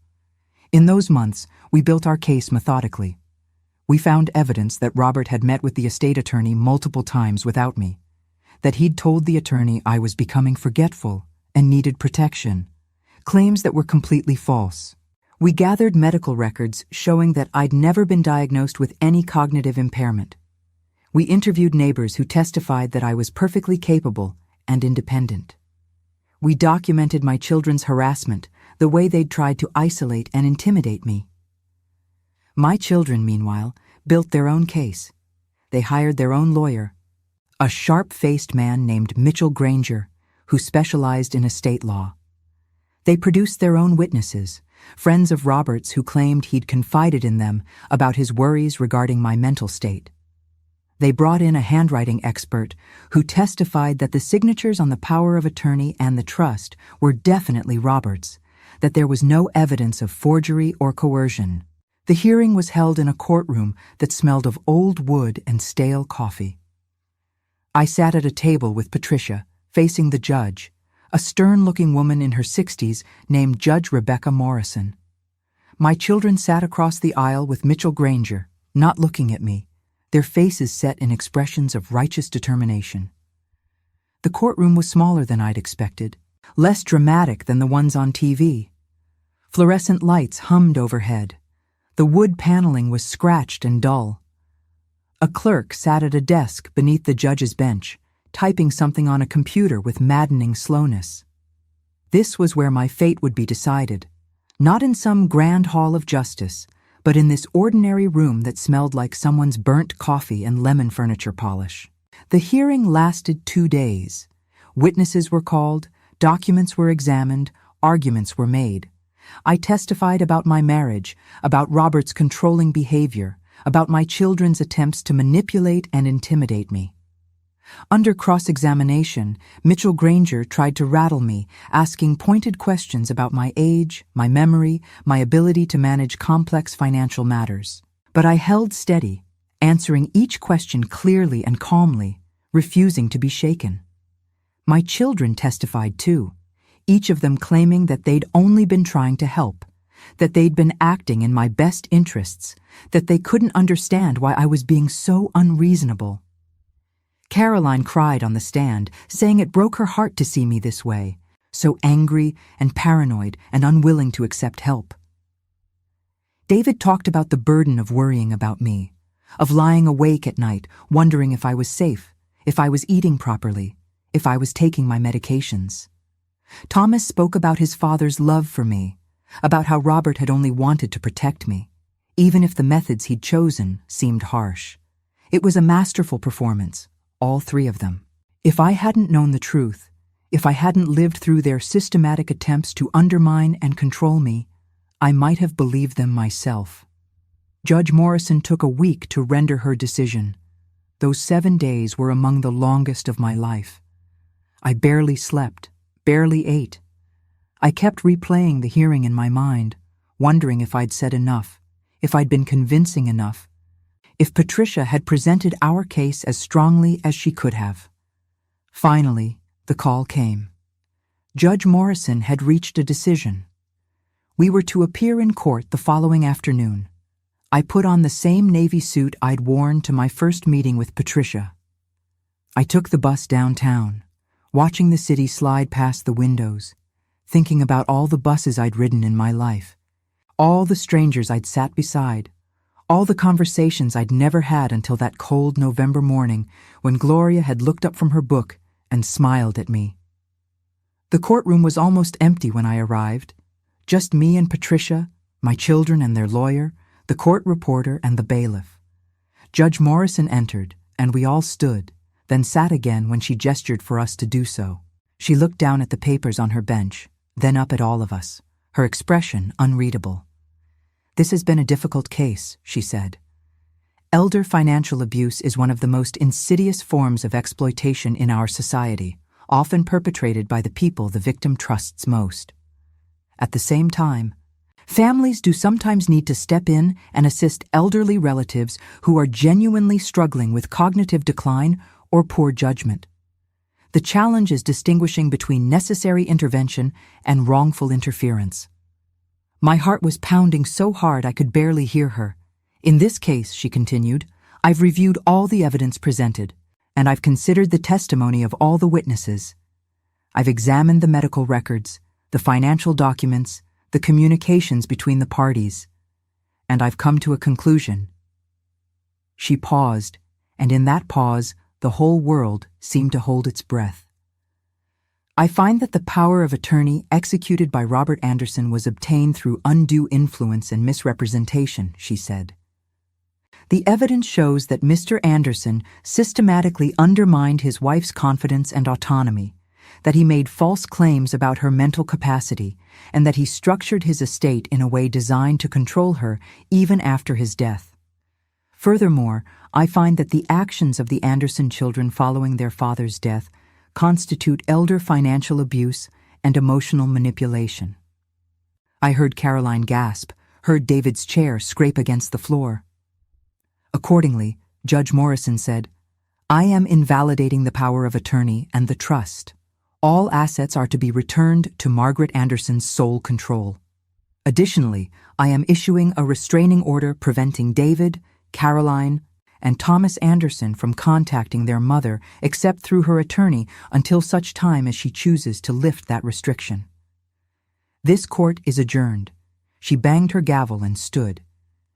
In those months, we built our case methodically. We found evidence that Robert had met with the estate attorney multiple times without me, that he'd told the attorney I was becoming forgetful and needed protection, claims that were completely false. We gathered medical records showing that I'd never been diagnosed with any cognitive impairment. We interviewed neighbors who testified that I was perfectly capable and independent. We documented my children's harassment, the way they'd tried to isolate and intimidate me. My children, meanwhile, built their own case. They hired their own lawyer, a sharp-faced man named Mitchell Granger, who specialized in estate law. They produced their own witnesses, friends of Robert's who claimed he'd confided in them about his worries regarding my mental state. They brought in a handwriting expert who testified that the signatures on the power of attorney and the trust were definitely Robert's, that there was no evidence of forgery or coercion. The hearing was held in a courtroom that smelled of old wood and stale coffee. I sat at a table with Patricia, facing the judge, a stern-looking woman in her 60s named Judge Rebecca Morrison. My children sat across the aisle with Mitchell Granger, not looking at me, their faces set in expressions of righteous determination. The courtroom was smaller than I'd expected, less dramatic than the ones on TV. Fluorescent lights hummed overhead. The wood paneling was scratched and dull. A clerk sat at a desk beneath the judge's bench, typing something on a computer with maddening slowness. This was where my fate would be decided, not in some grand hall of justice, but in this ordinary room that smelled like someone's burnt coffee and lemon furniture polish. The hearing lasted 2 days. Witnesses were called, documents were examined, arguments were made. I testified about my marriage, about Robert's controlling behavior, about my children's attempts to manipulate and intimidate me. Under cross-examination, Mitchell Granger tried to rattle me, asking pointed questions about my age, my memory, my ability to manage complex financial matters. But I held steady, answering each question clearly and calmly, refusing to be shaken. My children testified too, each of them claiming that they'd only been trying to help, that they'd been acting in my best interests, that they couldn't understand why I was being so unreasonable. Caroline cried on the stand, saying it broke her heart to see me this way, so angry and paranoid and unwilling to accept help. David talked about the burden of worrying about me, of lying awake at night, wondering if I was safe, if I was eating properly, if I was taking my medications. Thomas spoke about his father's love for me, about how Robert had only wanted to protect me, even if the methods he'd chosen seemed harsh. It was a masterful performance, all 3 of them. If I hadn't known the truth, if I hadn't lived through their systematic attempts to undermine and control me, I might have believed them myself. Judge Morrison took a week to render her decision. Those 7 days were among the longest of my life. I barely slept, barely ate. I kept replaying the hearing in my mind, wondering if I'd said enough, if I'd been convincing enough, if Patricia had presented our case as strongly as she could have. Finally, the call came. Judge Morrison had reached a decision. We were to appear in court the following afternoon. I put on the same navy suit I'd worn to my first meeting with Patricia. I took the bus downtown, watching the city slide past the windows, thinking about all the buses I'd ridden in my life, all the strangers I'd sat beside, all the conversations I'd never had until that cold November morning when Gloria had looked up from her book and smiled at me. The courtroom was almost empty when I arrived. Just me and Patricia, my children and their lawyer, the court reporter and the bailiff. Judge Morrison entered, and we all stood, then sat again when she gestured for us to do so. She looked down at the papers on her bench, then up at all of us, her expression unreadable. "This has been a difficult case," she said. "Elder financial abuse is one of the most insidious forms of exploitation in our society, often perpetrated by the people the victim trusts most. At the same time, families do sometimes need to step in and assist elderly relatives who are genuinely struggling with cognitive decline or poor judgment. The challenge is distinguishing between necessary intervention and wrongful interference." My heart was pounding so hard I could barely hear her. "In this case," she continued, "I've reviewed all the evidence presented, and I've considered the testimony of all the witnesses. I've examined the medical records, the financial documents, the communications between the parties, and I've come to a conclusion." She paused, and in that pause, the whole world seemed to hold its breath. "I find that the power of attorney executed by Robert Anderson was obtained through undue influence and misrepresentation," she said. "The evidence shows that Mr. Anderson systematically undermined his wife's confidence and autonomy, that he made false claims about her mental capacity, and that he structured his estate in a way designed to control her even after his death. Furthermore, I find that the actions of the Anderson children following their father's death constitute elder financial abuse and emotional manipulation." I heard Caroline gasp, heard David's chair scrape against the floor. Accordingly, Judge Morrison said, "I am invalidating the power of attorney and the trust. All assets are to be returned to Margaret Anderson's sole control. Additionally, I am issuing a restraining order preventing David, Caroline, and Thomas Anderson from contacting their mother except through her attorney until such time as she chooses to lift that restriction. This court is adjourned." She banged her gavel and stood,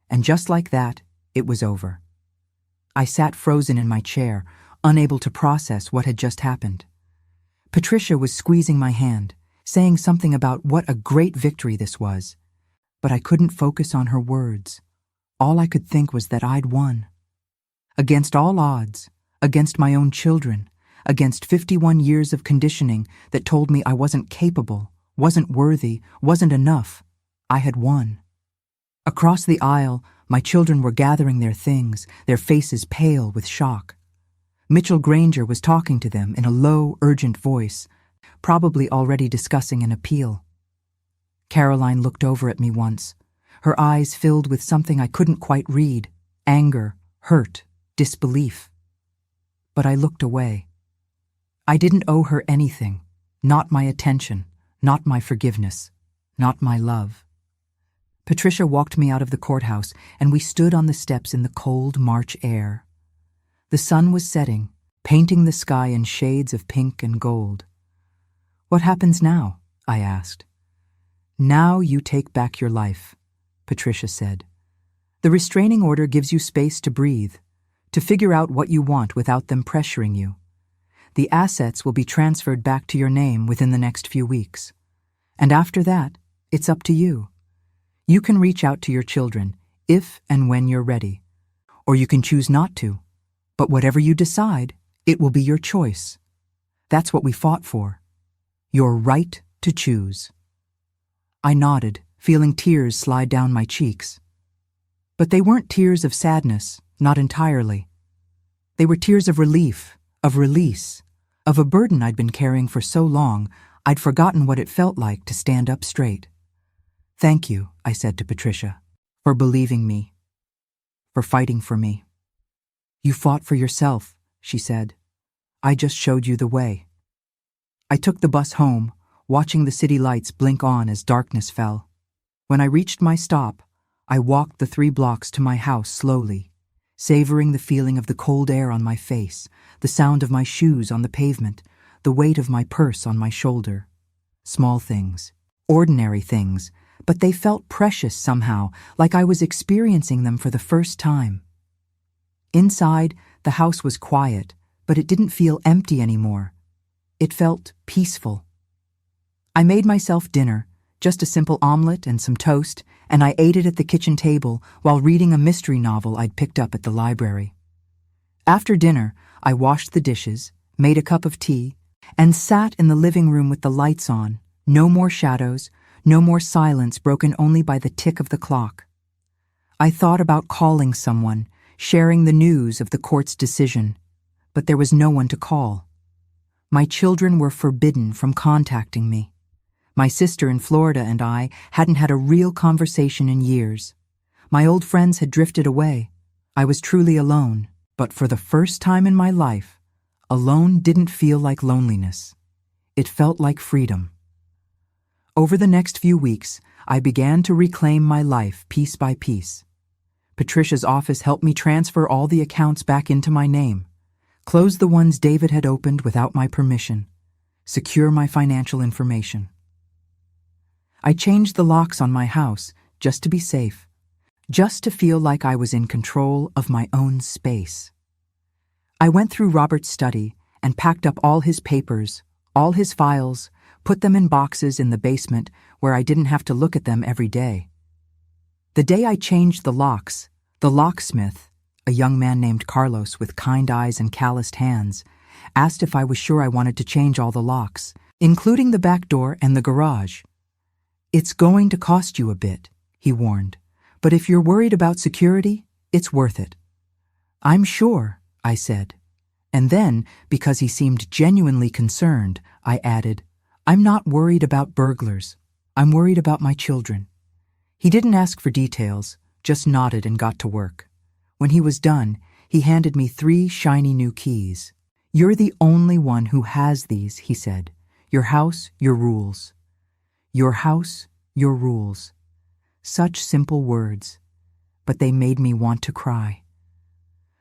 and just like that, it was over. I sat frozen in my chair, unable to process what had just happened. Patricia was squeezing my hand, saying something about what a great victory this was, but I couldn't focus on her words. All I could think was that I'd won. Against all odds, against my own children, against 51 years of conditioning that told me I wasn't capable, wasn't worthy, wasn't enough, I had won. Across the aisle, my children were gathering their things, their faces pale with shock. Mitchell Granger was talking to them in a low, urgent voice, probably already discussing an appeal. Caroline looked over at me once, her eyes filled with something I couldn't quite read, anger, hurt, disbelief. But I looked away. I didn't owe her anything, not my attention, not my forgiveness, not my love. Patricia walked me out of the courthouse, and we stood on the steps in the cold March air. The sun was setting, painting the sky in shades of pink and gold. "What happens now?" I asked. "Now you take back your life," Patricia said. "The restraining order gives you space to breathe, to figure out what you want without them pressuring you. The assets will be transferred back to your name within the next few weeks. And after that, it's up to you. You can reach out to your children if and when you're ready, or you can choose not to. But whatever you decide, it will be your choice. That's what we fought for. Your right to choose." I nodded, feeling tears slide down my cheeks. But they weren't tears of sadness, not entirely. They were tears of relief, of release, of a burden I'd been carrying for so long I'd forgotten what it felt like to stand up straight. "Thank you," I said to Patricia, "for believing me, for fighting for me." "You fought for yourself," she said. "I just showed you the way." I took the bus home, watching the city lights blink on as darkness fell. When I reached my stop, I walked the 3 blocks to my house slowly, savoring the feeling of the cold air on my face, the sound of my shoes on the pavement, the weight of my purse on my shoulder. Small things, ordinary things, but they felt precious somehow, like I was experiencing them for the first time. Inside, the house was quiet, but it didn't feel empty anymore. It felt peaceful. I made myself dinner, just a simple omelet and some toast, and I ate it at the kitchen table while reading a mystery novel I'd picked up at the library. After dinner, I washed the dishes, made a cup of tea, and sat in the living room with the lights on, no more shadows, no more silence broken only by the tick of the clock. I thought about calling someone, sharing the news of the court's decision, but there was no one to call. My children were forbidden from contacting me. My sister in Florida and I hadn't had a real conversation in years. My old friends had drifted away. I was truly alone, but for the first time in my life, alone didn't feel like loneliness. It felt like freedom. Over the next few weeks, I began to reclaim my life piece by piece. Patricia's office helped me transfer all the accounts back into my name, close the ones David had opened without my permission, secure my financial information. I changed the locks on my house just to be safe, just to feel like I was in control of my own space. I went through Robert's study and packed up all his papers, all his files, put them in boxes in the basement where I didn't have to look at them every day. The day I changed the locks, the locksmith, a young man named Carlos with kind eyes and calloused hands, asked if I was sure I wanted to change all the locks, including the back door and the garage. "It's going to cost you a bit," he warned, "but if you're worried about security, it's worth it." "I'm sure," I said. And then, because he seemed genuinely concerned, I added, "I'm not worried about burglars. I'm worried about my children." He didn't ask for details, just nodded and got to work. When he was done, he handed me 3 shiny new keys. "You're the only one who has these," he said. "Your house, your rules." Your house, your rules. Such simple words, but they made me want to cry.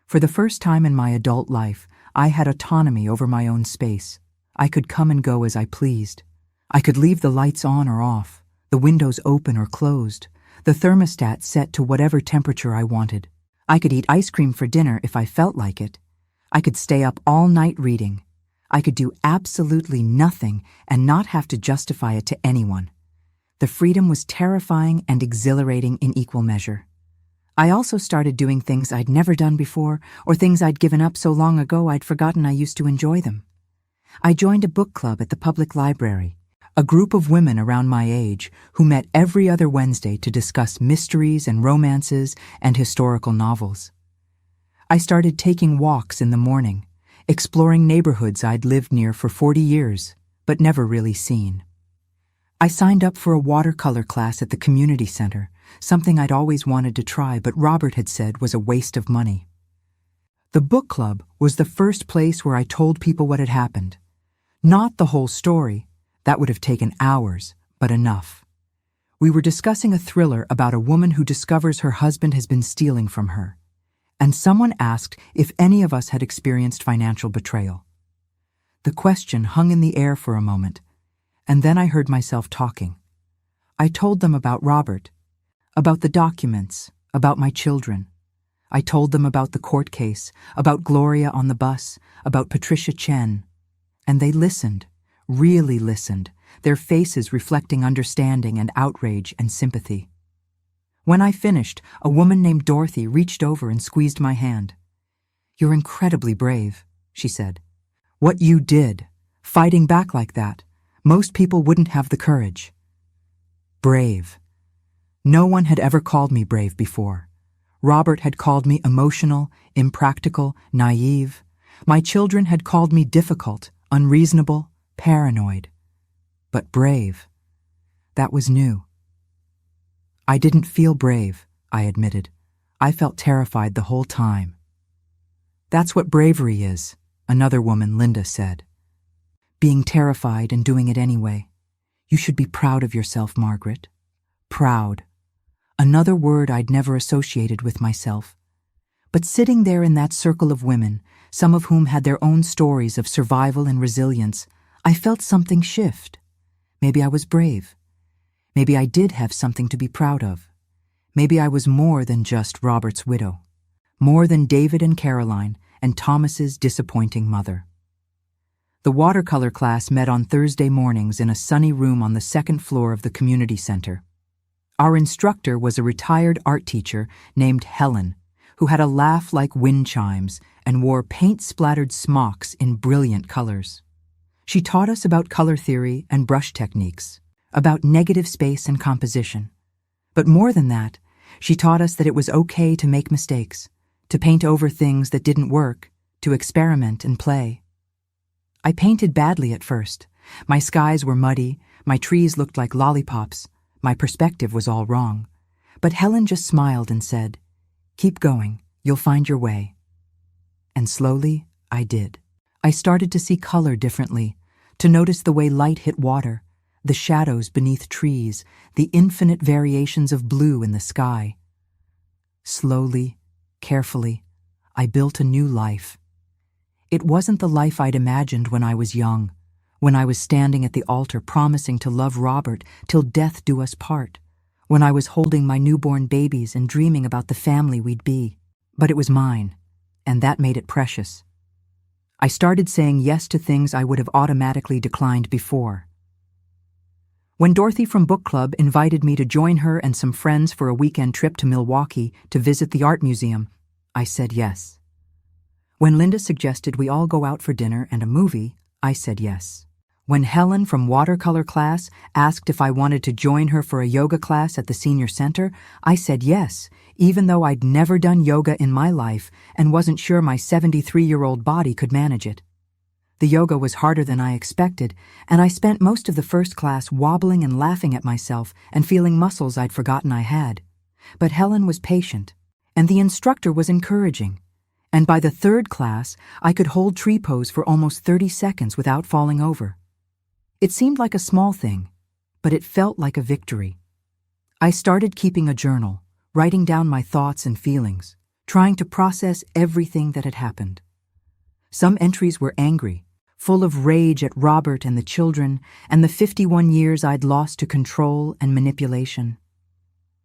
For the first time in my adult life, I had autonomy over my own space. I could come and go as I pleased. I could leave the lights on or off, the windows open or closed, the thermostat set to whatever temperature I wanted. I could eat ice cream for dinner if I felt like it. I could stay up all night reading. I could do absolutely nothing and not have to justify it to anyone. The freedom was terrifying and exhilarating in equal measure. I also started doing things I'd never done before, or things I'd given up so long ago I'd forgotten I used to enjoy them. I joined a book club at the public library, a group of women around my age who met every other Wednesday to discuss mysteries and romances and historical novels. I started taking walks in the morning, exploring neighborhoods I'd lived near for 40 years, but never really seen. I signed up for a watercolor class at the community center, something I'd always wanted to try but Robert had said was a waste of money. The book club was the first place where I told people what had happened. Not the whole story, that would have taken hours, but enough. We were discussing a thriller about a woman who discovers her husband has been stealing from her, and someone asked if any of us had experienced financial betrayal. The question hung in the air for a moment, and then I heard myself talking. I told them about Robert, about the documents, about my children. I told them about the court case, about Gloria on the bus, about Patricia Chen. And they listened, really listened, their faces reflecting understanding and outrage and sympathy. When I finished, a woman named Dorothy reached over and squeezed my hand. "You're incredibly brave," she said. "What you did, fighting back like that, most people wouldn't have the courage." Brave. No one had ever called me brave before. Robert had called me emotional, impractical, naive. My children had called me difficult, unreasonable, paranoid. But brave, that was new. I didn't feel brave, I admitted. I felt terrified the whole time. "That's what bravery is," another woman, Linda, said. "Being terrified and doing it anyway. You should be proud of yourself, Margaret." Proud. Another word I'd never associated with myself. But sitting there in that circle of women, some of whom had their own stories of survival and resilience, I felt something shift. Maybe I was brave. Maybe I did have something to be proud of. Maybe I was more than just Robert's widow. More than David and Caroline and Thomas's disappointing mother. The watercolor class met on Thursday mornings in a sunny room on the second floor of the community center. Our instructor was a retired art teacher named Helen, who had a laugh like wind chimes and wore paint-splattered smocks in brilliant colors. She taught us about color theory and brush techniques, about negative space and composition. But more than that, she taught us that it was okay to make mistakes, to paint over things that didn't work, to experiment and play. I painted badly at first. My skies were muddy, my trees looked like lollipops, my perspective was all wrong. But Helen just smiled and said, "Keep going, you'll find your way." And slowly, I did. I started to see color differently, to notice the way light hit water, the shadows beneath trees, the infinite variations of blue in the sky. Slowly, carefully, I built a new life. It wasn't the life I'd imagined when I was young, when I was standing at the altar promising to love Robert till death do us part, when I was holding my newborn babies and dreaming about the family we'd be. But it was mine, and that made it precious. I started saying yes to things I would have automatically declined before. When Dorothy from book club invited me to join her and some friends for a weekend trip to Milwaukee to visit the art museum, I said yes. When Linda suggested we all go out for dinner and a movie, I said yes. When Helen from watercolor class asked if I wanted to join her for a yoga class at the senior center, I said yes, even though I'd never done yoga in my life and wasn't sure my 73-year-old body could manage it. The yoga was harder than I expected, and I spent most of the first class wobbling and laughing at myself and feeling muscles I'd forgotten I had. But Helen was patient, and the instructor was encouraging. And by the third class, I could hold tree pose for almost 30 seconds without falling over. It seemed like a small thing, but it felt like a victory. I started keeping a journal, writing down my thoughts and feelings, trying to process everything that had happened. Some entries were angry, full of rage at Robert and the children and the 51 years I'd lost to control and manipulation.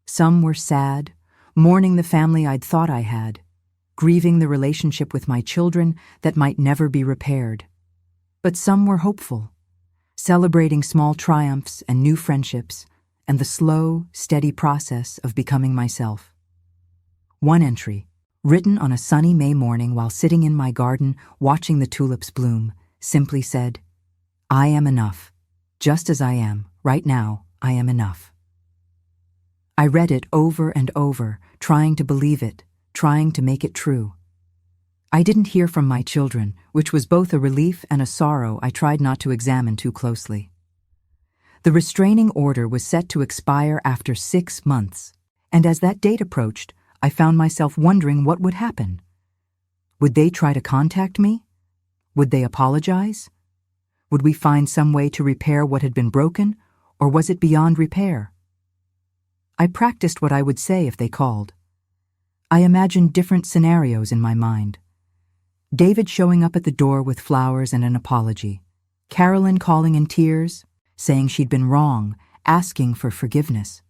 Some were sad, mourning the family I'd thought I had, grieving the relationship with my children that might never be repaired. But some were hopeful, celebrating small triumphs and new friendships and the slow, steady process of becoming myself. One entry, written on a sunny May morning while sitting in my garden watching the tulips bloom, simply said, "I am enough. Just as I am, right now, I am enough." I read it over and over, trying to believe it, trying to make it true. I didn't hear from my children, which was both a relief and a sorrow I tried not to examine too closely. The restraining order was set to expire after 6 months, and as that date approached, I found myself wondering what would happen. Would they try to contact me? Would they apologize? Would we find some way to repair what had been broken, or was it beyond repair? I practiced what I would say if they called. I imagined different scenarios in my mind. David showing up at the door with flowers and an apology. Carolyn calling in tears, saying she'd been wrong, asking for forgiveness.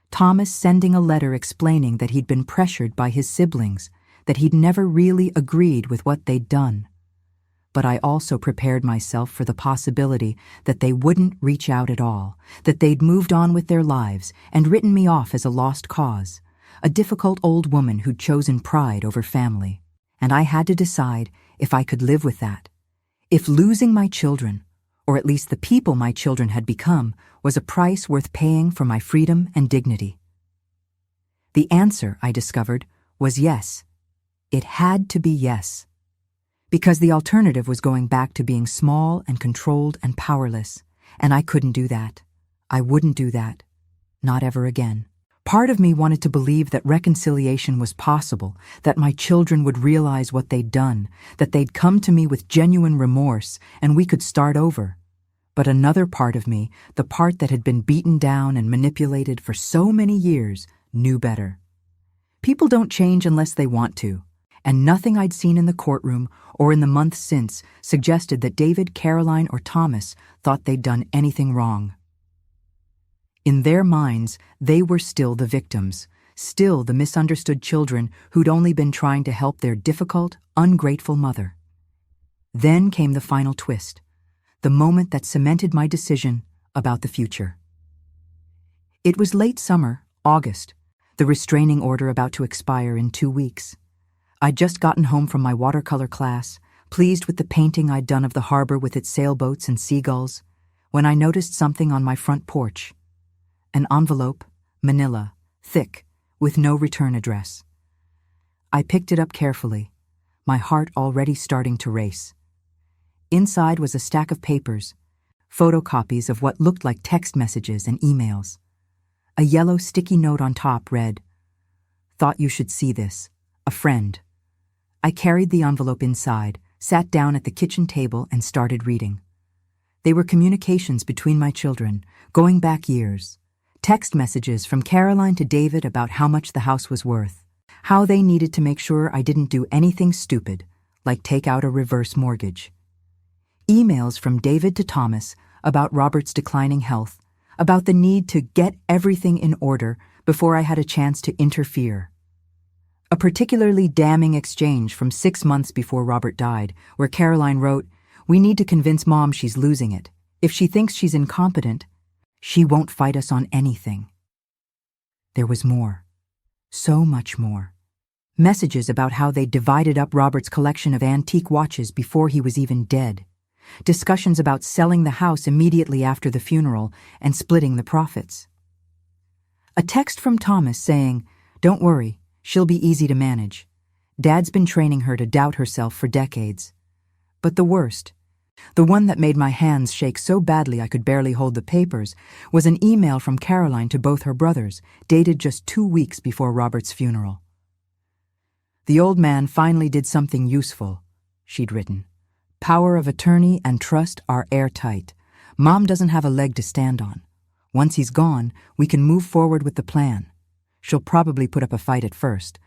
Thomas sending a letter explaining that he'd been pressured by his siblings, that he'd never really agreed with what they'd done. But I also prepared myself for the possibility that they wouldn't reach out at all, that they'd moved on with their lives and written me off as a lost cause, a difficult old woman who'd chosen pride over family. And I had to decide if I could live with that, if losing my children, or at least the people my children had become, was a price worth paying for my freedom and dignity. The answer, I discovered, was yes. It had to be yes. Because the alternative was going back to being small and controlled and powerless, and I couldn't do that. I wouldn't do that. Not ever again. Part of me wanted to believe that reconciliation was possible, that my children would realize what they'd done, that they'd come to me with genuine remorse, and we could start over. But another part of me, the part that had been beaten down and manipulated for so many years, knew better. People don't change unless they want to, and nothing I'd seen in the courtroom or in the months since suggested that David, Caroline, or Thomas thought they'd done anything wrong. In their minds, they were still the victims, still the misunderstood children who'd only been trying to help their difficult, ungrateful mother. Then came the final twist, the moment that cemented my decision about the future. It was late summer, August, the restraining order about to expire in 2 weeks. I'd just gotten home from my watercolor class, pleased with the painting I'd done of the harbor with its sailboats and seagulls, when I noticed something on my front porch. An envelope, manila, thick, with no return address. I picked it up carefully, my heart already starting to race. Inside was a stack of papers, photocopies of what looked like text messages and emails. A yellow sticky note on top read, "Thought you should see this. A friend." I carried the envelope inside, sat down at the kitchen table and started reading. They were communications between my children, going back years. Text messages from Caroline to David about how much the house was worth, how they needed to make sure I didn't do anything stupid, like take out a reverse mortgage. Emails from David to Thomas about Robert's declining health, about the need to get everything in order before I had a chance to interfere. A particularly damning exchange from 6 months before Robert died, where Caroline wrote, "We need to convince Mom she's losing it. If she thinks she's incompetent, she won't fight us on anything." There was more. So much more. Messages about how they divided up Robert's collection of antique watches before he was even dead. Discussions about selling the house immediately after the funeral and splitting the profits. A text from Thomas saying, "Don't worry, she'll be easy to manage. Dad's been training her to doubt herself for decades." But the worst, the one that made my hands shake so badly I could barely hold the papers, was an email from Caroline to both her brothers, dated just 2 weeks before Robert's funeral. "The old man finally did something useful," she'd written. "Power of attorney and trust are airtight. Mom doesn't have a leg to stand on. Once he's gone, we can move forward with the plan. She'll probably put up a fight at first,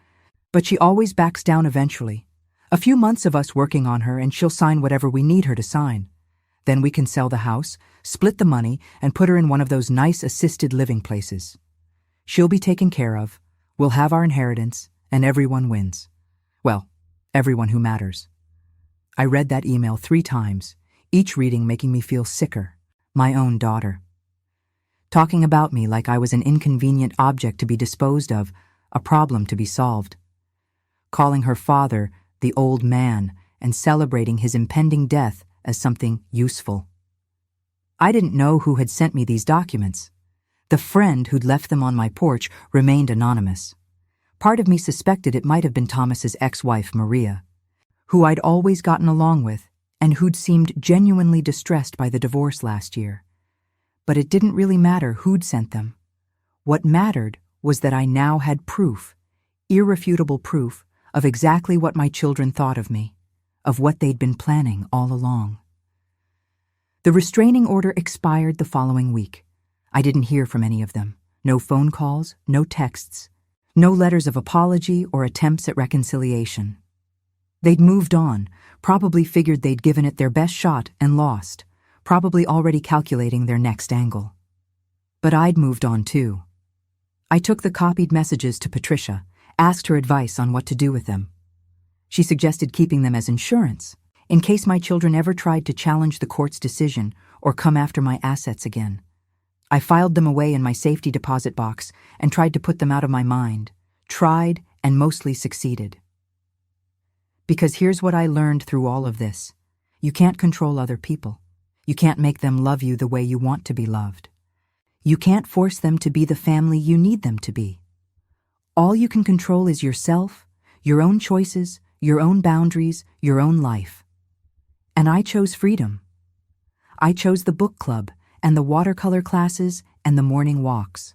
but she always backs down eventually. A few months of us working on her and she'll sign whatever we need her to sign. Then we can sell the house, split the money, and put her in one of those nice assisted living places. She'll be taken care of, we'll have our inheritance, and everyone wins. Well, everyone who matters." I read that email 3 times, each reading making me feel sicker, my own daughter. Talking about me like I was an inconvenient object to be disposed of, a problem to be solved. Calling her father the old man and celebrating his impending death as something useful. I didn't know who had sent me these documents. The friend who'd left them on my porch remained anonymous. Part of me suspected it might have been Thomas's ex-wife, Maria, who I'd always gotten along with and who'd seemed genuinely distressed by the divorce last year. But it didn't really matter who'd sent them. What mattered was that I now had proof, irrefutable proof, of exactly what my children thought of me, of what they'd been planning all along. The restraining order expired the following week. I didn't hear from any of them. No phone calls, no texts, no letters of apology or attempts at reconciliation. They'd moved on, probably figured they'd given it their best shot and lost, probably already calculating their next angle. But I'd moved on too. I took the copied messages to Patricia, asked her advice on what to do with them. She suggested keeping them as insurance, in case my children ever tried to challenge the court's decision or come after my assets again. I filed them away in my safety deposit box and tried to put them out of my mind, tried and mostly succeeded. Because here's what I learned through all of this. You can't control other people. You can't make them love you the way you want to be loved. You can't force them to be the family you need them to be. All you can control is yourself, your own choices, your own boundaries, your own life. And I chose freedom. I chose the book club and the watercolor classes and the morning walks.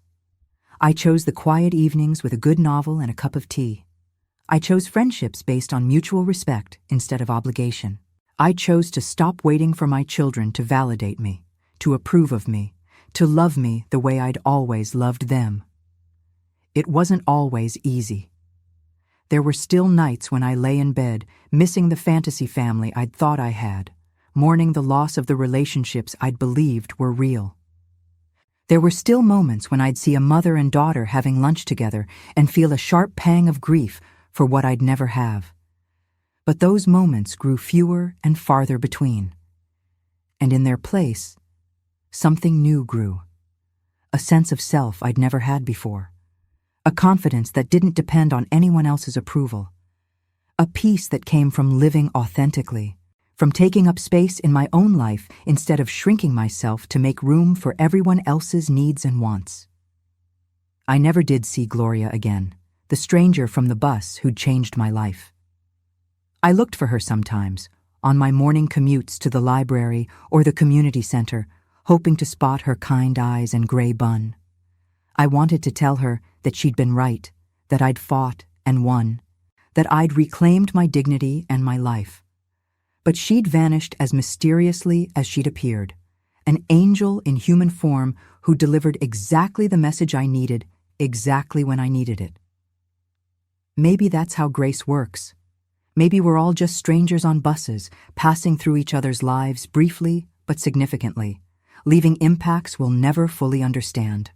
I chose the quiet evenings with a good novel and a cup of tea. I chose friendships based on mutual respect instead of obligation. I chose to stop waiting for my children to validate me, to approve of me, to love me the way I'd always loved them. It wasn't always easy. There were still nights when I lay in bed, missing the fantasy family I'd thought I had, mourning the loss of the relationships I'd believed were real. There were still moments when I'd see a mother and daughter having lunch together and feel a sharp pang of grief for what I'd never have. But those moments grew fewer and farther between. And in their place, something new grew. A sense of self I'd never had before. A confidence that didn't depend on anyone else's approval. A peace that came from living authentically, from taking up space in my own life instead of shrinking myself to make room for everyone else's needs and wants. I never did see Gloria again, the stranger from the bus who'd changed my life. I looked for her sometimes, on my morning commutes to the library or the community center, hoping to spot her kind eyes and gray bun. I wanted to tell her that she'd been right, that I'd fought and won, that I'd reclaimed my dignity and my life. But she'd vanished as mysteriously as she'd appeared, an angel in human form who delivered exactly the message I needed, exactly when I needed it. Maybe that's how grace works. Maybe we're all just strangers on buses, passing through each other's lives briefly but significantly, leaving impacts we'll never fully understand.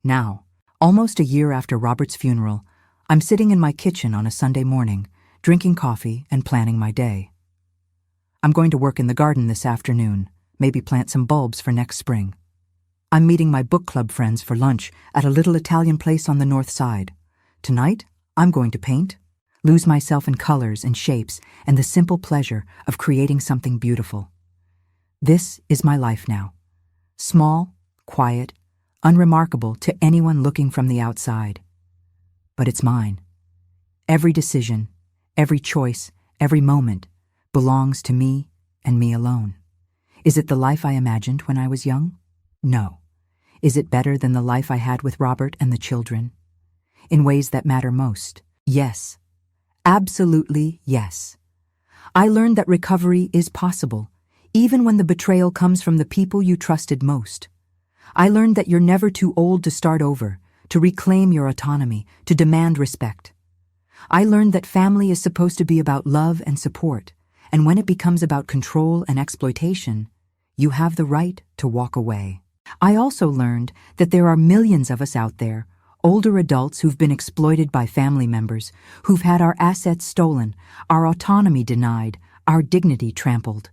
Now, almost a year after Robert's funeral, I'm sitting in my kitchen on a Sunday morning, drinking coffee and planning my day. I'm going to work in the garden this afternoon, maybe plant some bulbs for next spring. I'm meeting my book club friends for lunch at a little Italian place on the north side. Tonight, I'm going to paint, lose myself in colors and shapes and the simple pleasure of creating something beautiful. This is my life now. Small, quiet, unremarkable to anyone looking from the outside. But it's mine. Every decision, every choice, every moment belongs to me and me alone. Is it the life I imagined when I was young? No. Is it better than the life I had with Robert and the children? In ways that matter most? Yes. Absolutely yes. I learned that recovery is possible, even when the betrayal comes from the people you trusted most. I learned that you're never too old to start over, to reclaim your autonomy, to demand respect. I learned that family is supposed to be about love and support, and when it becomes about control and exploitation, you have the right to walk away. I also learned that there are millions of us out there, older adults who've been exploited by family members, who've had our assets stolen, our autonomy denied, our dignity trampled.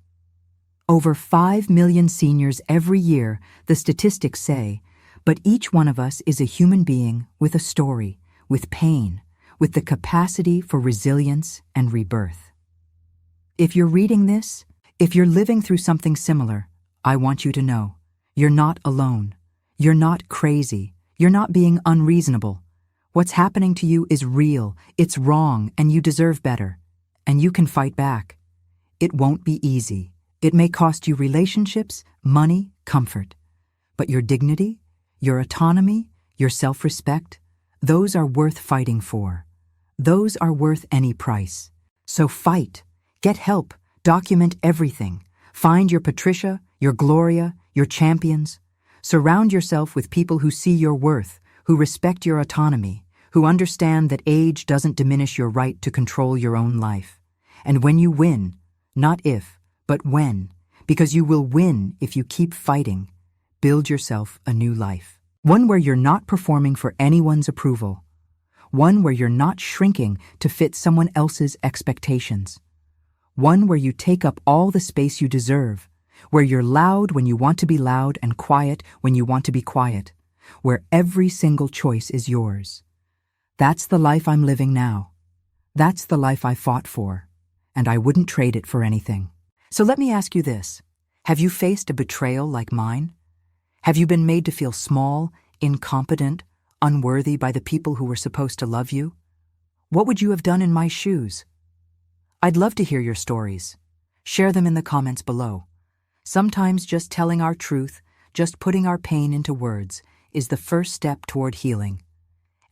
Over 5 million seniors every year, the statistics say, but each one of us is a human being with a story, with pain, with the capacity for resilience and rebirth. If you're reading this, if you're living through something similar, I want you to know, you're not alone. You're not crazy. You're not being unreasonable. What's happening to you is real, it's wrong, and you deserve better. And you can fight back. It won't be easy. It may cost you relationships, money, comfort. But your dignity, your autonomy, your self-respect, those are worth fighting for. Those are worth any price. So fight. Get help. Document everything. Find your Patricia, your Gloria, your champions. Surround yourself with people who see your worth, who respect your autonomy, who understand that age doesn't diminish your right to control your own life. And when you win, not if, but when, because you will win if you keep fighting, build yourself a new life. One where you're not performing for anyone's approval. One where you're not shrinking to fit someone else's expectations. One where you take up all the space you deserve, where you're loud when you want to be loud and quiet when you want to be quiet, where every single choice is yours. That's the life I'm living now. That's the life I fought for, and I wouldn't trade it for anything. So let me ask you this. Have you faced a betrayal like mine? Have you been made to feel small, incompetent, unworthy by the people who were supposed to love you? What would you have done in my shoes? I'd love to hear your stories. Share them in the comments below. Sometimes just telling our truth, just putting our pain into words, is the first step toward healing.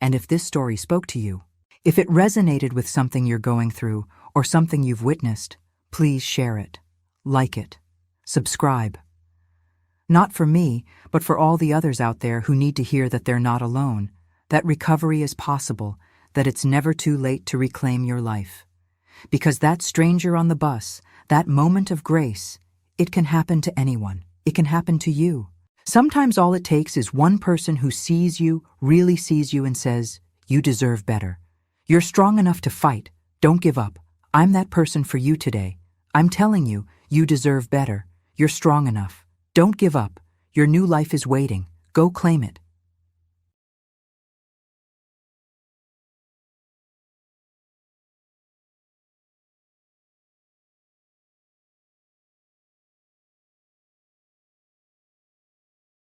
And if this story spoke to you, if it resonated with something you're going through or something you've witnessed, please share it, like it, subscribe. Not for me, but for all the others out there who need to hear that they're not alone, that recovery is possible, that it's never too late to reclaim your life. Because that stranger on the bus, that moment of grace, it can happen to anyone. It can happen to you. Sometimes all it takes is one person who sees you, really sees you, and says, you deserve better. You're strong enough to fight. Don't give up. I'm that person for you today. I'm telling you, you deserve better. You're strong enough. Don't give up. Your new life is waiting. Go claim it.